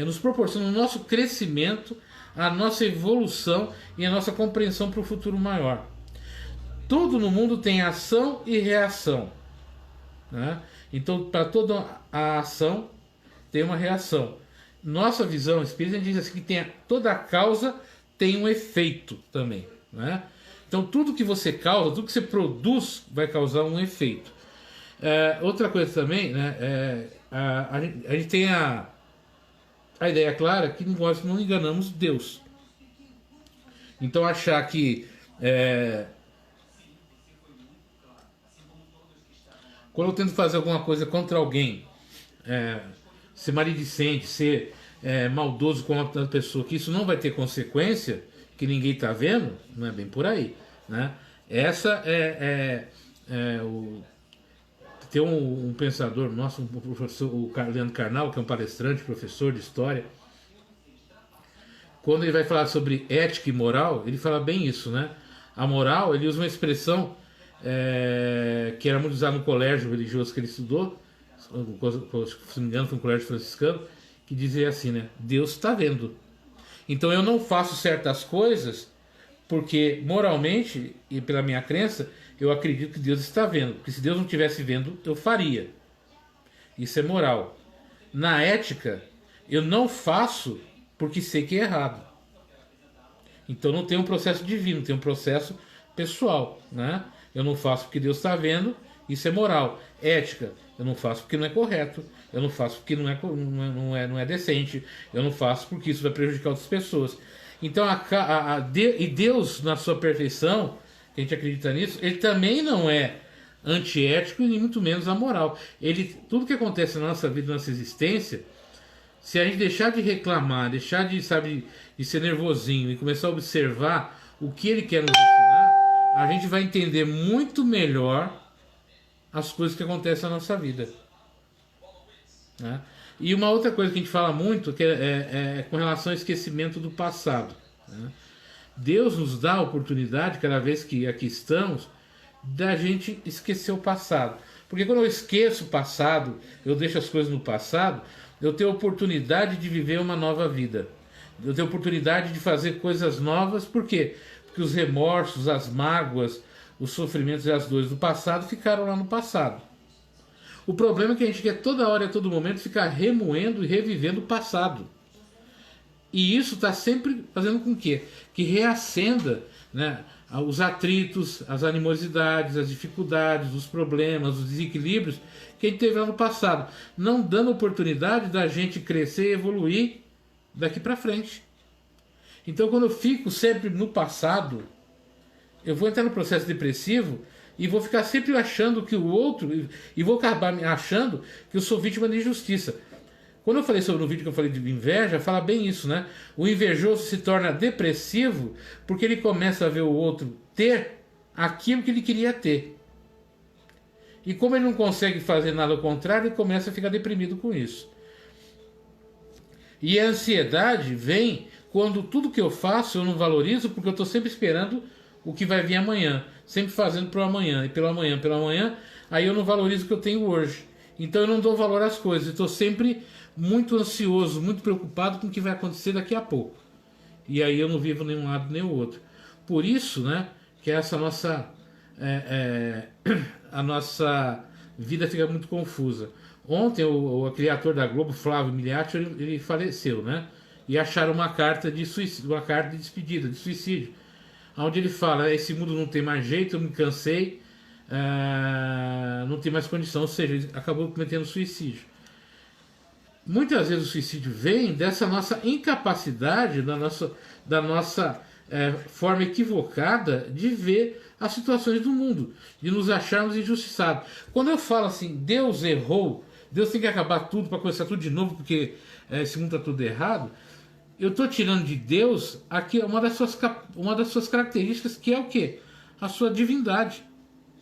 Speaker 2: nos proporcionam o nosso crescimento, a nossa evolução e a nossa compreensão para o futuro maior. Tudo no mundo tem ação e reação, né? Então, para toda a ação tem uma reação. Nossa visão espírita diz assim que toda causa tem um efeito também, né? Então, tudo que você causa, tudo que você produz vai causar um efeito. Outra coisa também, né? A gente tem a ideia clara que nós não enganamos Deus. Então, achar que quando eu tento fazer alguma coisa contra alguém, ser maledicente, ser maldoso com outra pessoa, que isso não vai ter consequência, que ninguém está vendo, não é bem por aí, né? Essa tem um pensador nosso, um professor, o Leandro Carnal, que é um palestrante, professor de história. Quando ele vai falar sobre ética e moral, ele fala bem isso, né? A moral, ele usa uma expressão que era muito usada no colégio religioso que ele estudou, se não me engano foi um colégio franciscano, que dizia assim, né? Deus está vendo. Então eu não faço certas coisas porque moralmente e pela minha crença eu acredito que Deus está vendo, porque se Deus não estivesse vendo eu faria. Isso é moral. Na ética eu não faço porque sei que é errado. Então não tem um processo divino, tem um processo pessoal, né? Eu não faço porque Deus está vendo, isso é moral. Ética, eu não faço porque não é correto, eu não faço porque não é decente, eu não faço porque isso vai prejudicar outras pessoas. Então, e Deus, na sua perfeição, que a gente acredita nisso, ele também não é antiético e nem muito menos amoral. Tudo que acontece na nossa vida, na nossa existência, se a gente deixar de reclamar, deixar de ser nervosinho e começar a observar o que ele quer nos ensinar, a gente vai entender muito melhor as coisas que acontecem na nossa vida, né? E uma outra coisa que a gente fala muito que é com relação ao esquecimento do passado, né? Deus nos dá a oportunidade, cada vez que aqui estamos, da gente esquecer o passado. Porque quando eu esqueço o passado, eu deixo as coisas no passado, eu tenho a oportunidade de viver uma nova vida. Eu tenho a oportunidade de fazer coisas novas. Por quê? Porque os remorsos, as mágoas, os sofrimentos e as dores do passado ficaram lá no passado. O problema é que a gente quer toda hora e a todo momento ficar remoendo e revivendo o passado. E isso está sempre fazendo com que reacenda, né, os atritos, as animosidades, as dificuldades, os problemas, os desequilíbrios que a gente teve lá no passado, não dando oportunidade da gente crescer e evoluir daqui para frente. Então, quando eu fico sempre no passado, eu vou entrar no processo depressivo e vou ficar sempre achando que o outro, e vou acabar achando que eu sou vítima de injustiça. Quando eu falei sobre o vídeo que eu falei de inveja, fala bem isso, né? O invejoso se torna depressivo porque ele começa a ver o outro ter aquilo que ele queria ter. E como ele não consegue fazer nada ao contrário, ele começa a ficar deprimido com isso. E a ansiedade vem quando tudo que eu faço eu não valorizo, porque eu estou sempre esperando o que vai vir amanhã, sempre fazendo para o amanhã, e pelo amanhã, aí eu não valorizo o que eu tenho hoje. Então eu não dou valor às coisas, eu estou sempre muito ansioso, muito preocupado com o que vai acontecer daqui a pouco. E aí eu não vivo nem um lado nem o outro. Por isso, né, que essa nossa a nossa vida fica muito confusa. Ontem aquele ator da Globo, Flávio Miliaccio, ele faleceu, né? E acharam uma carta de suicídio, uma carta de despedida, de suicídio, onde ele fala: esse mundo não tem mais jeito, eu me cansei, não tem mais condição. Ou seja, ele acabou cometendo suicídio. Muitas vezes o suicídio vem dessa nossa incapacidade, da nossa forma equivocada de ver as situações do mundo, de nos acharmos injustiçados. Quando eu falo assim, Deus errou, Deus tem que acabar tudo para começar tudo de novo porque esse mundo está tudo errado, eu estou tirando de Deus aqui uma das suas características, que é o quê? A sua divindade.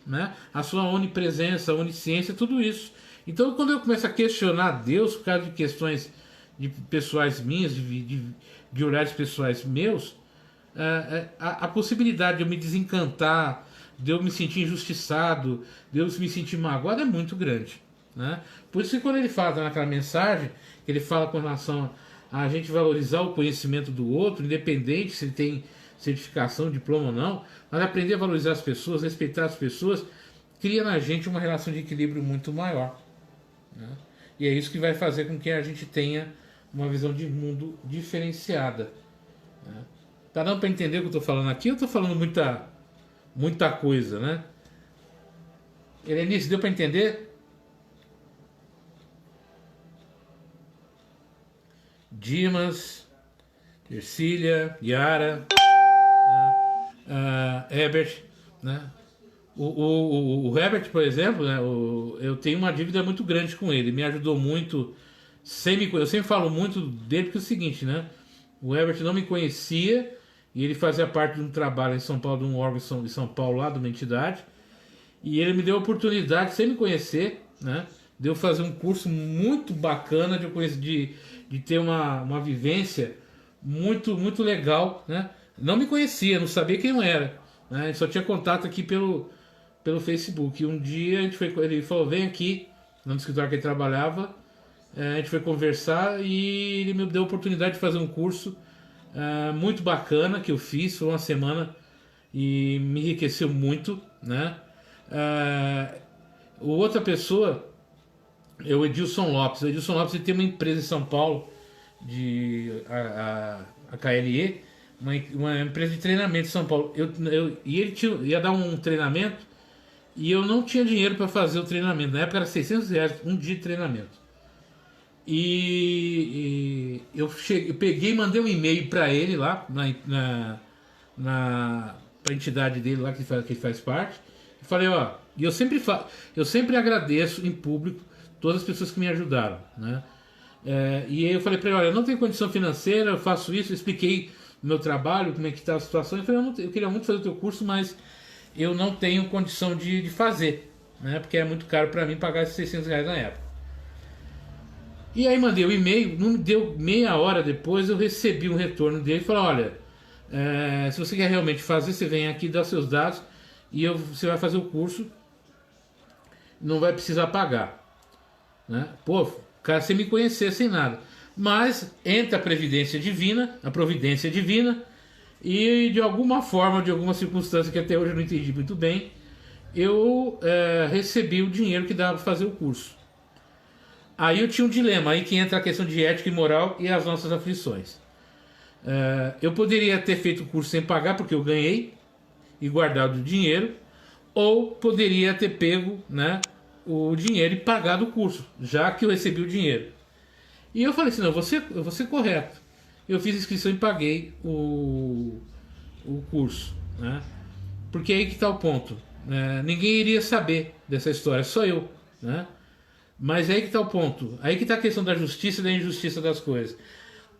Speaker 2: né? A sua onipresença, a onisciência, tudo isso. Então, quando eu começo a questionar Deus por causa de questões de pessoais minhas, de horários pessoais meus, a possibilidade de eu me desencantar, de eu me sentir injustiçado, de eu me sentir magoado é muito grande, né? Por isso que quando ele fala naquela mensagem, ele fala com relação a gente valorizar o conhecimento do outro, independente se ele tem certificação, diploma ou não, mas aprender a valorizar as pessoas, respeitar as pessoas, cria na gente uma relação de equilíbrio muito maior, né? E é isso que vai fazer com que a gente tenha uma visão de mundo diferenciada, né? Tá dando para entender o que eu estou falando aqui? Eu estou falando muita coisa, né? Helenice, deu para entender? Dimas, Ercília, Yara, Herbert, né? O Herbert, por exemplo, né? Eu tenho uma dívida muito grande com ele. Me ajudou muito. Eu sempre falo muito dele porque é o seguinte, né? O Herbert não me conhecia e ele fazia parte de um trabalho em São Paulo, de um órgão de São Paulo, lá de uma entidade. E ele me deu a oportunidade, sem me conhecer, né? De eu fazer um curso muito bacana, de ter uma vivência muito legal, né? Não me conhecia, não sabia quem eu era, né? Só tinha contato aqui pelo Facebook. E um dia ele falou, vem aqui, no escritório que ele trabalhava, a gente foi conversar e ele me deu a oportunidade de fazer um curso muito bacana que eu fiz, foi uma semana e me enriqueceu muito, né? Outra pessoa é o Edilson Lopes. O Edilson Lopes ele tem uma empresa em São Paulo, a KLE, uma empresa de treinamento em São Paulo. E ele ia dar um treinamento e eu não tinha dinheiro para fazer o treinamento. Na época era R$600 um dia de treinamento. E eu peguei e mandei um e-mail para ele lá pra entidade dele lá que ele faz parte. E falei, ó, e eu sempre agradeço em público todas as pessoas que me ajudaram, né? E aí eu falei para ele, olha, eu não tenho condição financeira, eu faço isso, eu expliquei o meu trabalho, como é que está a situação. Eu falei, eu queria muito fazer o teu curso, mas eu não tenho condição de fazer, né? Porque é muito caro para mim pagar esses R$600 na época. E aí mandei o e-mail, não deu meia hora depois, eu recebi um retorno dele e falou, olha, se você quer realmente fazer, você vem aqui, dá seus dados e você vai fazer o curso, não vai precisar pagar, né? Pô, cara, sem me conhecer, sem nada. Mas entra a providência divina, e de alguma forma, de alguma circunstância que até hoje eu não entendi muito bem, eu recebi o dinheiro que dava para fazer o curso. Aí eu tinha um dilema, aí que entra a questão de ética e moral e as nossas aflições. Eu poderia ter feito o curso sem pagar, porque eu ganhei e guardado o dinheiro, ou poderia ter pego, né, o dinheiro e pagado o curso, já que eu recebi o dinheiro. E eu falei assim, não, eu vou ser correto. Eu fiz a inscrição e paguei o curso, né? Porque aí que está o ponto. Ninguém iria saber dessa história, só eu, né? Mas aí que está o ponto. Aí que está a questão da justiça e da injustiça das coisas.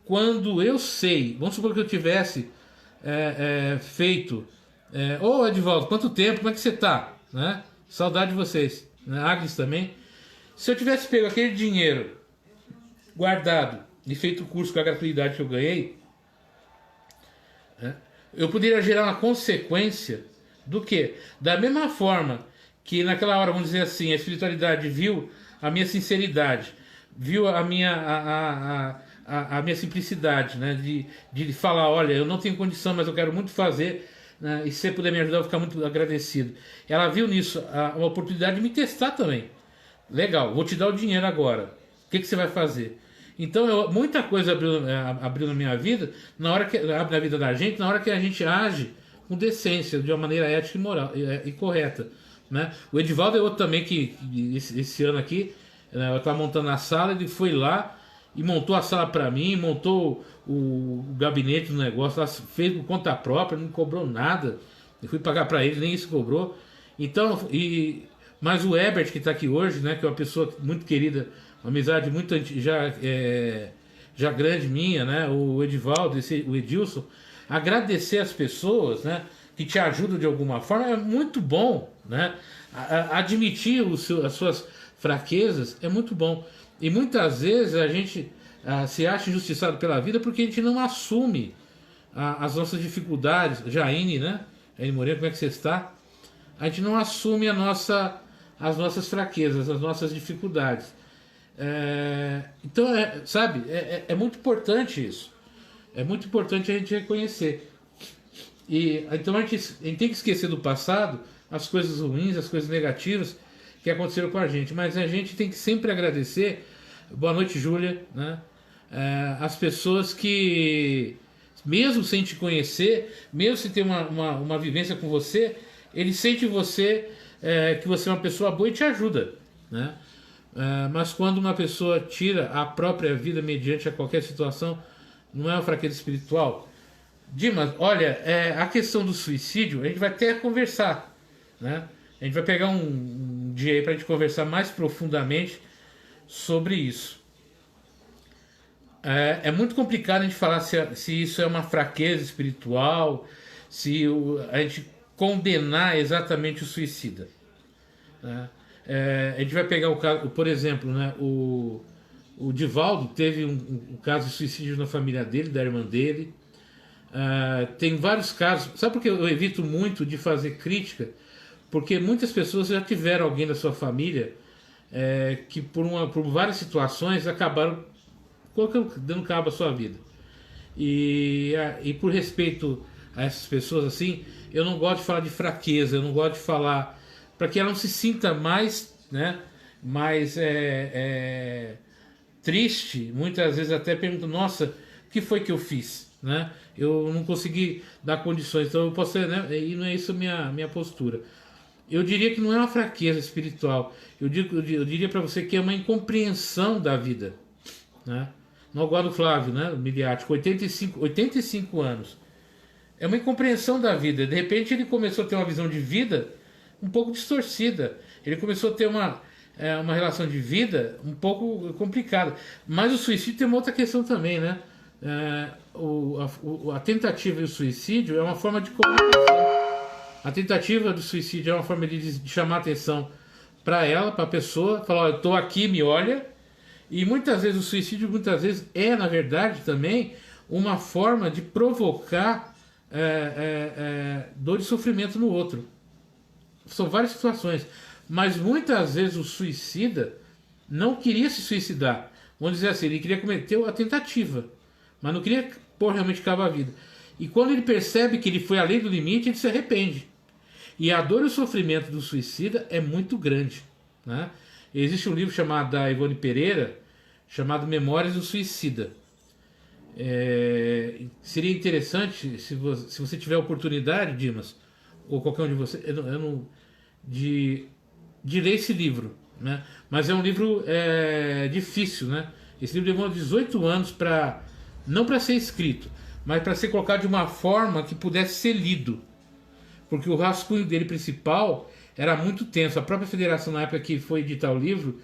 Speaker 2: Quando eu sei, vamos supor que eu tivesse feito... Ô Edivaldo, quanto tempo? Como é que você está? Né? Saudade de vocês. Né? Agnes também. Se eu tivesse pego aquele dinheiro guardado e feito o curso com a gratuidade que eu ganhei, eu poderia gerar uma consequência do quê? Da mesma forma que naquela hora, vamos dizer assim, a espiritualidade viu a minha sinceridade, viu a minha simplicidade, né? De falar, olha, eu não tenho condição, mas eu quero muito fazer, né? E se você puder me ajudar, eu vou ficar muito agradecido. Ela viu nisso uma oportunidade de me testar também. Legal, vou te dar o dinheiro agora. O que você vai fazer? Então, muita coisa abriu na minha vida, abre na vida da gente, na hora que a gente age com decência, de uma maneira ética e moral e correta. Né? O Edivaldo é outro também que esse ano aqui, eu estava montando a sala, ele foi lá e montou a sala para mim, montou o gabinete do negócio, lá, fez por conta própria, não cobrou nada. Eu fui pagar para ele, nem isso cobrou. Então, mas o Herbert que está aqui hoje, né, que é uma pessoa muito querida, uma amizade muito já grande minha, né, o Edivaldo, o Edilson, agradecer as pessoas, né, que te ajudam de alguma forma, é muito bom, né? Admitir as suas fraquezas é muito bom. E muitas vezes a gente se acha injustiçado pela vida porque a gente não assume as nossas dificuldades. Jaine, né? Jaine Moreira, como é que você está? A gente não assume as nossas fraquezas, as nossas dificuldades. Então, sabe, é muito importante isso. É muito importante a gente reconhecer. E então a gente tem que esquecer do passado, as coisas ruins, as coisas negativas que aconteceram com a gente. Mas a gente tem que sempre agradecer. Boa noite, Júlia, né? As pessoas que, mesmo sem te conhecer, mesmo sem ter uma vivência com você, ele sente você que você é uma pessoa boa e te ajuda, né? Mas quando uma pessoa tira a própria vida mediante a qualquer situação, não é uma fraqueza espiritual? Dimas, olha, a questão do suicídio, a gente vai até conversar, né? A gente vai pegar um dia aí pra gente conversar mais profundamente sobre isso. É muito complicado a gente falar se isso é uma fraqueza espiritual, se a gente condenar exatamente o suicida, né? A gente vai pegar o caso, por exemplo, né, o Divaldo teve um caso de suicídio na família dele, da irmã dele. Tem vários casos. Sabe por que eu evito muito de fazer crítica? Porque muitas pessoas já tiveram alguém da sua família que por várias situações acabaram dando cabo à sua vida. E por respeito a essas pessoas assim, eu não gosto de falar de fraqueza, eu não gosto de falar para que ela não se sinta mais, né, mais triste, muitas vezes até pergunta, nossa, o que foi que eu fiz, né? Eu não consegui dar condições, então eu posso, né? E não é isso minha postura. Eu diria que não é uma fraqueza espiritual. Eu diria para você que é uma incompreensão da vida, né? Não igual do Flávio, né? Midiático, 85 anos. É uma incompreensão da vida. De repente ele começou a ter uma visão de vida um pouco distorcida. Ele começou a ter uma relação de vida um pouco complicada. Mas o suicídio tem uma outra questão também, né? A tentativa do suicídio é uma forma de comunicação. A tentativa do suicídio é uma forma de chamar atenção para ela, para a pessoa, falar, olha, eu estou aqui, me olha. E muitas vezes o suicídio na verdade, também uma forma de provocar dor e sofrimento no outro. São várias situações. Mas muitas vezes o suicida não queria se suicidar. Vamos dizer assim, ele queria cometer a tentativa, mas não queria pôr realmente cabo à vida. E quando ele percebe que ele foi além do limite, ele se arrepende. E a dor e o sofrimento do suicida é muito grande, né? Existe um livro chamado da Ivone Pereira, chamado Memórias do Suicida. Seria interessante, se você tiver a oportunidade, Dimas, ou qualquer um de vocês, de ler esse livro, né? Mas é um livro difícil, né? Esse livro levou 18 anos não para ser escrito, mas para ser colocado de uma forma que pudesse ser lido, porque o rascunho dele principal era muito tenso. A própria federação, na época que foi editar o livro,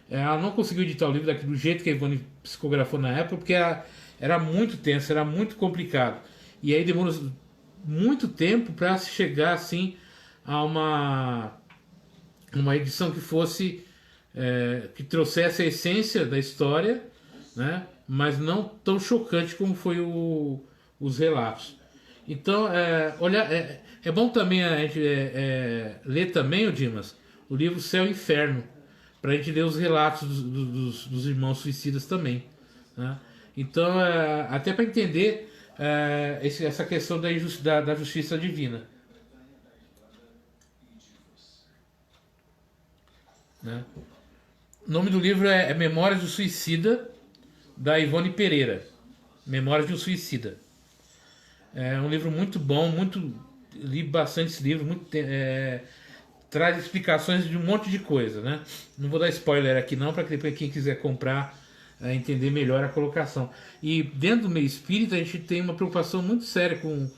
Speaker 2: ela não conseguiu editar o livro do jeito que a Ivone psicografou na época, porque era muito tenso, era muito complicado. E aí demorou muito tempo para se chegar assim a uma edição que fosse que trouxesse a essência da história, né? Mas não tão chocante como foi os relatos. Então, é bom também a gente ler também, o Dimas, o livro Céu e Inferno, para a gente ler os relatos dos irmãos suicidas também, né? Então, até para entender essa questão da justiça divina, né? O nome do livro é Memórias do Suicida, da Ivone Pereira. Memórias de um Suicida. É um livro muito bom, li bastante esse livro, traz explicações de um monte de coisa, né? Não vou dar spoiler aqui não, para quem quiser comprar entender melhor a colocação. E dentro do meio espírita a gente tem uma preocupação muito séria com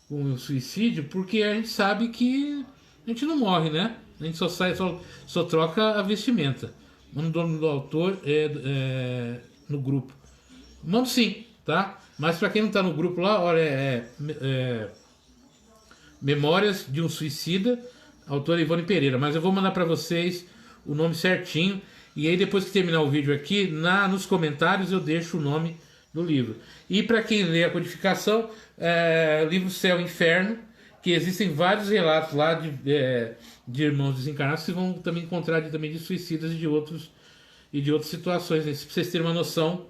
Speaker 2: o suicídio, porque a gente sabe que a gente não morre, né? A gente só troca a vestimenta. O nome do autor no grupo. Mando sim, tá? Mas para quem não está no grupo lá, olha, Memórias de um Suicida, autora Ivone Pereira. Mas eu vou mandar para vocês o nome certinho. E aí depois que terminar o vídeo aqui, nos comentários eu deixo o nome do livro. E para quem lê a codificação, livro Céu e Inferno, que existem vários relatos lá de irmãos desencarnados que vão também encontrar também de suicidas e de outras situações, né? Para vocês terem uma noção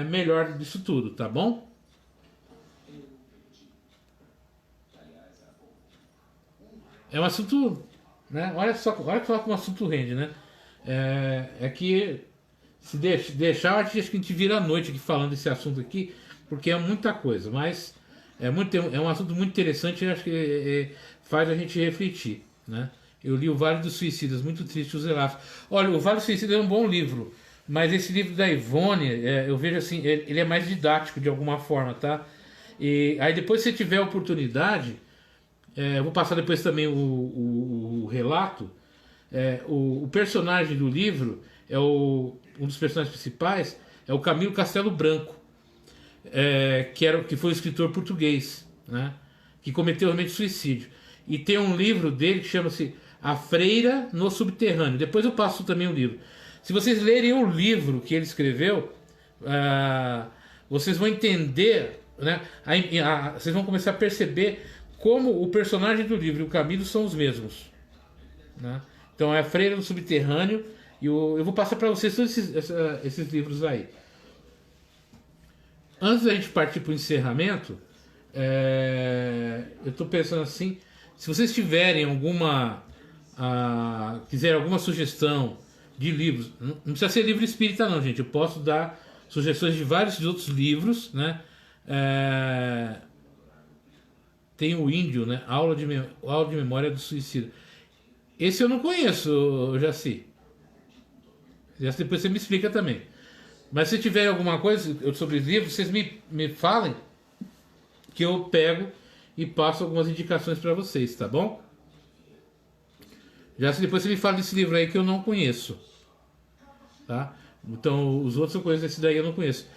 Speaker 2: melhor disso tudo, tá bom? É um assunto, né? Olha só como o assunto rende, né? Que se deixar, acho que a gente vira a noite aqui falando desse assunto aqui, porque é muita coisa, mas é um assunto muito interessante e acho que faz a gente refletir, né? Eu li o Vale dos Suicidas, muito triste os relatos. Olha, o Vale dos Suicidas é um bom livro, mas esse livro da Ivone, eu vejo assim, ele é mais didático de alguma forma, tá? E aí depois, se você tiver oportunidade, eu vou passar depois também o relato. O personagem do livro, um dos personagens principais, é o Camilo Castelo Branco, que foi um escritor português, né? Que cometeu realmente suicídio. E tem um livro dele que chama-se A Freira no Subterrâneo. Depois eu passo também o livro. Se vocês lerem o livro que ele escreveu, vocês vão entender, né? Vocês vão começar a perceber como o personagem do livro e o Camilo são os mesmos, né? Então é A Freira no Subterrâneo. E eu vou passar para vocês todos esses livros aí. Antes da gente partir para o encerramento, eu estou pensando assim, se vocês tiverem quiserem alguma sugestão de livros, não precisa ser livro espírita não, gente, eu posso dar sugestões de vários outros livros, né? Tem o Índio, né? Aula de Memória do Suicida. Esse eu não conheço, Jaci. Depois você me explica também. Mas se tiver alguma coisa sobre os livros, vocês me falem, que eu pego e passo algumas indicações para vocês, tá bom? Depois você me fala desse livro aí que eu não conheço, tá? Então os outros eu conheço, esse daí eu não conheço.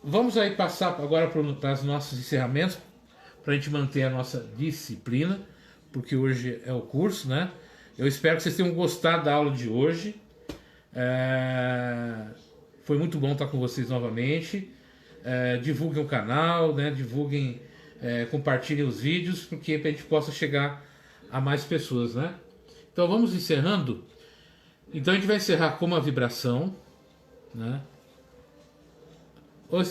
Speaker 2: Vamos aí passar agora para os nossos encerramentos, para a gente manter a nossa disciplina, porque hoje é o curso, né? Eu espero que vocês tenham gostado da aula de hoje. Foi muito bom estar com vocês novamente. Divulguem o canal, né? Divulguem, compartilhem os vídeos, porque a gente possa chegar a mais pessoas, né? Então vamos encerrando. Então a gente vai encerrar com uma vibração, né? Ô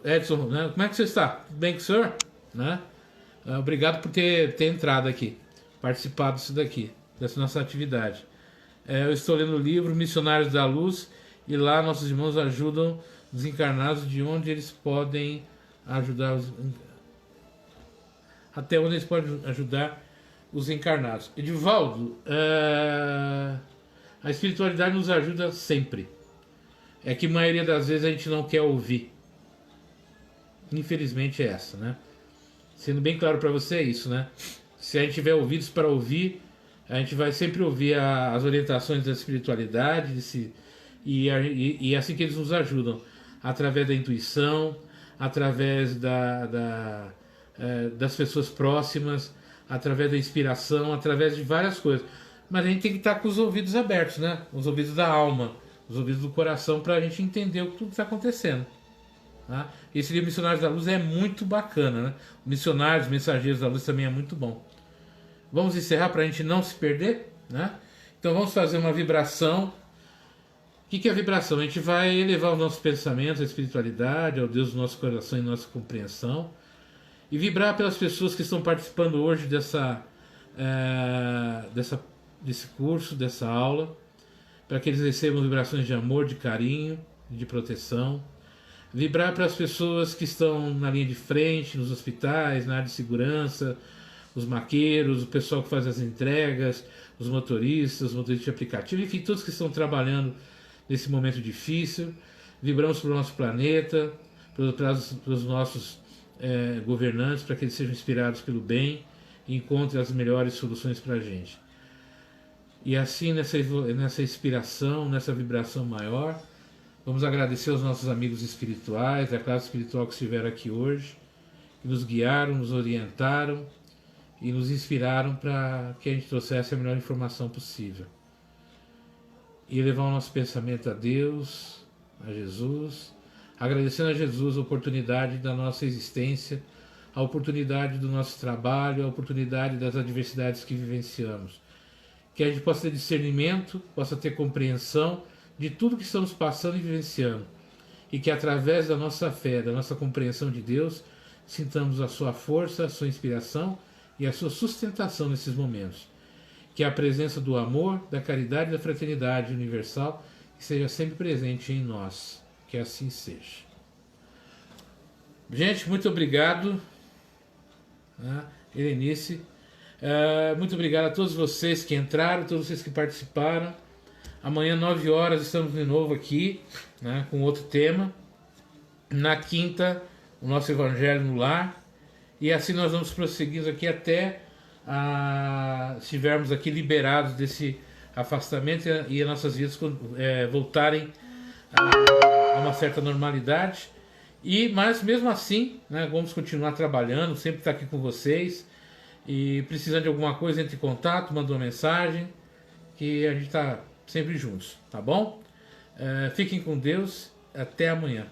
Speaker 2: Edson, né? Como é que você está? Tudo bem com o senhor? Né? Obrigado por ter entrado aqui, participado disso daqui, dessa nossa atividade. Eu estou lendo o livro Missionários da Luz, e lá nossos irmãos ajudam desencarnados de onde eles podem ajudar até onde eles podem ajudar os encarnados. Edivaldo, a espiritualidade nos ajuda sempre. É que a maioria das vezes a gente não quer ouvir. Infelizmente é essa, né? Sendo bem claro para você, é isso, né? Se a gente tiver ouvidos para ouvir, a gente vai sempre ouvir as orientações da espiritualidade, e é assim que eles nos ajudam, através da intuição, através das pessoas próximas, através da inspiração, através de várias coisas. Mas a gente tem que estar com os ouvidos abertos, né? Os ouvidos da alma, os ouvidos do coração, para a gente entender o que tudo está acontecendo. Tá? Esse livro Missionários da Luz é muito bacana, né? Missionários, Mensageiros da Luz também é muito bom. Vamos encerrar para a gente não se perder, né? Então vamos fazer uma vibração. O que é a vibração? A gente vai elevar os nossos pensamentos à espiritualidade, ao Deus do nosso coração e nossa compreensão, e vibrar pelas pessoas que estão participando hoje desse curso, dessa aula, para que eles recebam vibrações de amor, de carinho, de proteção. Vibrar para as pessoas que estão na linha de frente, nos hospitais, na área de segurança, os maqueiros, o pessoal que faz as entregas, os motoristas de aplicativo, enfim, todos que estão trabalhando nesse momento difícil. Vibramos para o nosso planeta, para os nossos governantes, para que eles sejam inspirados pelo bem e encontrem as melhores soluções para a gente. E assim, nessa inspiração, nessa vibração maior, vamos agradecer aos nossos amigos espirituais, a classe espiritual que estiveram aqui hoje, que nos guiaram, nos orientaram e nos inspiraram para que a gente trouxesse a melhor informação possível. E levar o nosso pensamento a Deus, a Jesus, agradecendo a Jesus a oportunidade da nossa existência, a oportunidade do nosso trabalho, a oportunidade das adversidades que vivenciamos. Que a gente possa ter discernimento, possa ter compreensão de tudo que estamos passando e vivenciando. E que através da nossa fé, da nossa compreensão de Deus, sintamos a sua força, a sua inspiração e a sua sustentação nesses momentos. Que a presença do amor, da caridade e da fraternidade universal seja sempre presente em nós. Que assim seja. Gente, muito obrigado. Helenice. Muito obrigado a todos vocês que entraram, todos vocês que participaram. Amanhã, 9 horas, estamos de novo aqui, né, com outro tema. Na quinta, o nosso Evangelho no Lar. E assim nós vamos prosseguindo aqui até estivermos aqui liberados desse afastamento e as nossas vidas voltarem a uma certa normalidade. Mas mesmo assim, né, vamos continuar trabalhando, sempre estar aqui com vocês. E precisando de alguma coisa, entre em contato, manda uma mensagem, que a gente está sempre juntos, tá bom? Fiquem com Deus, até amanhã.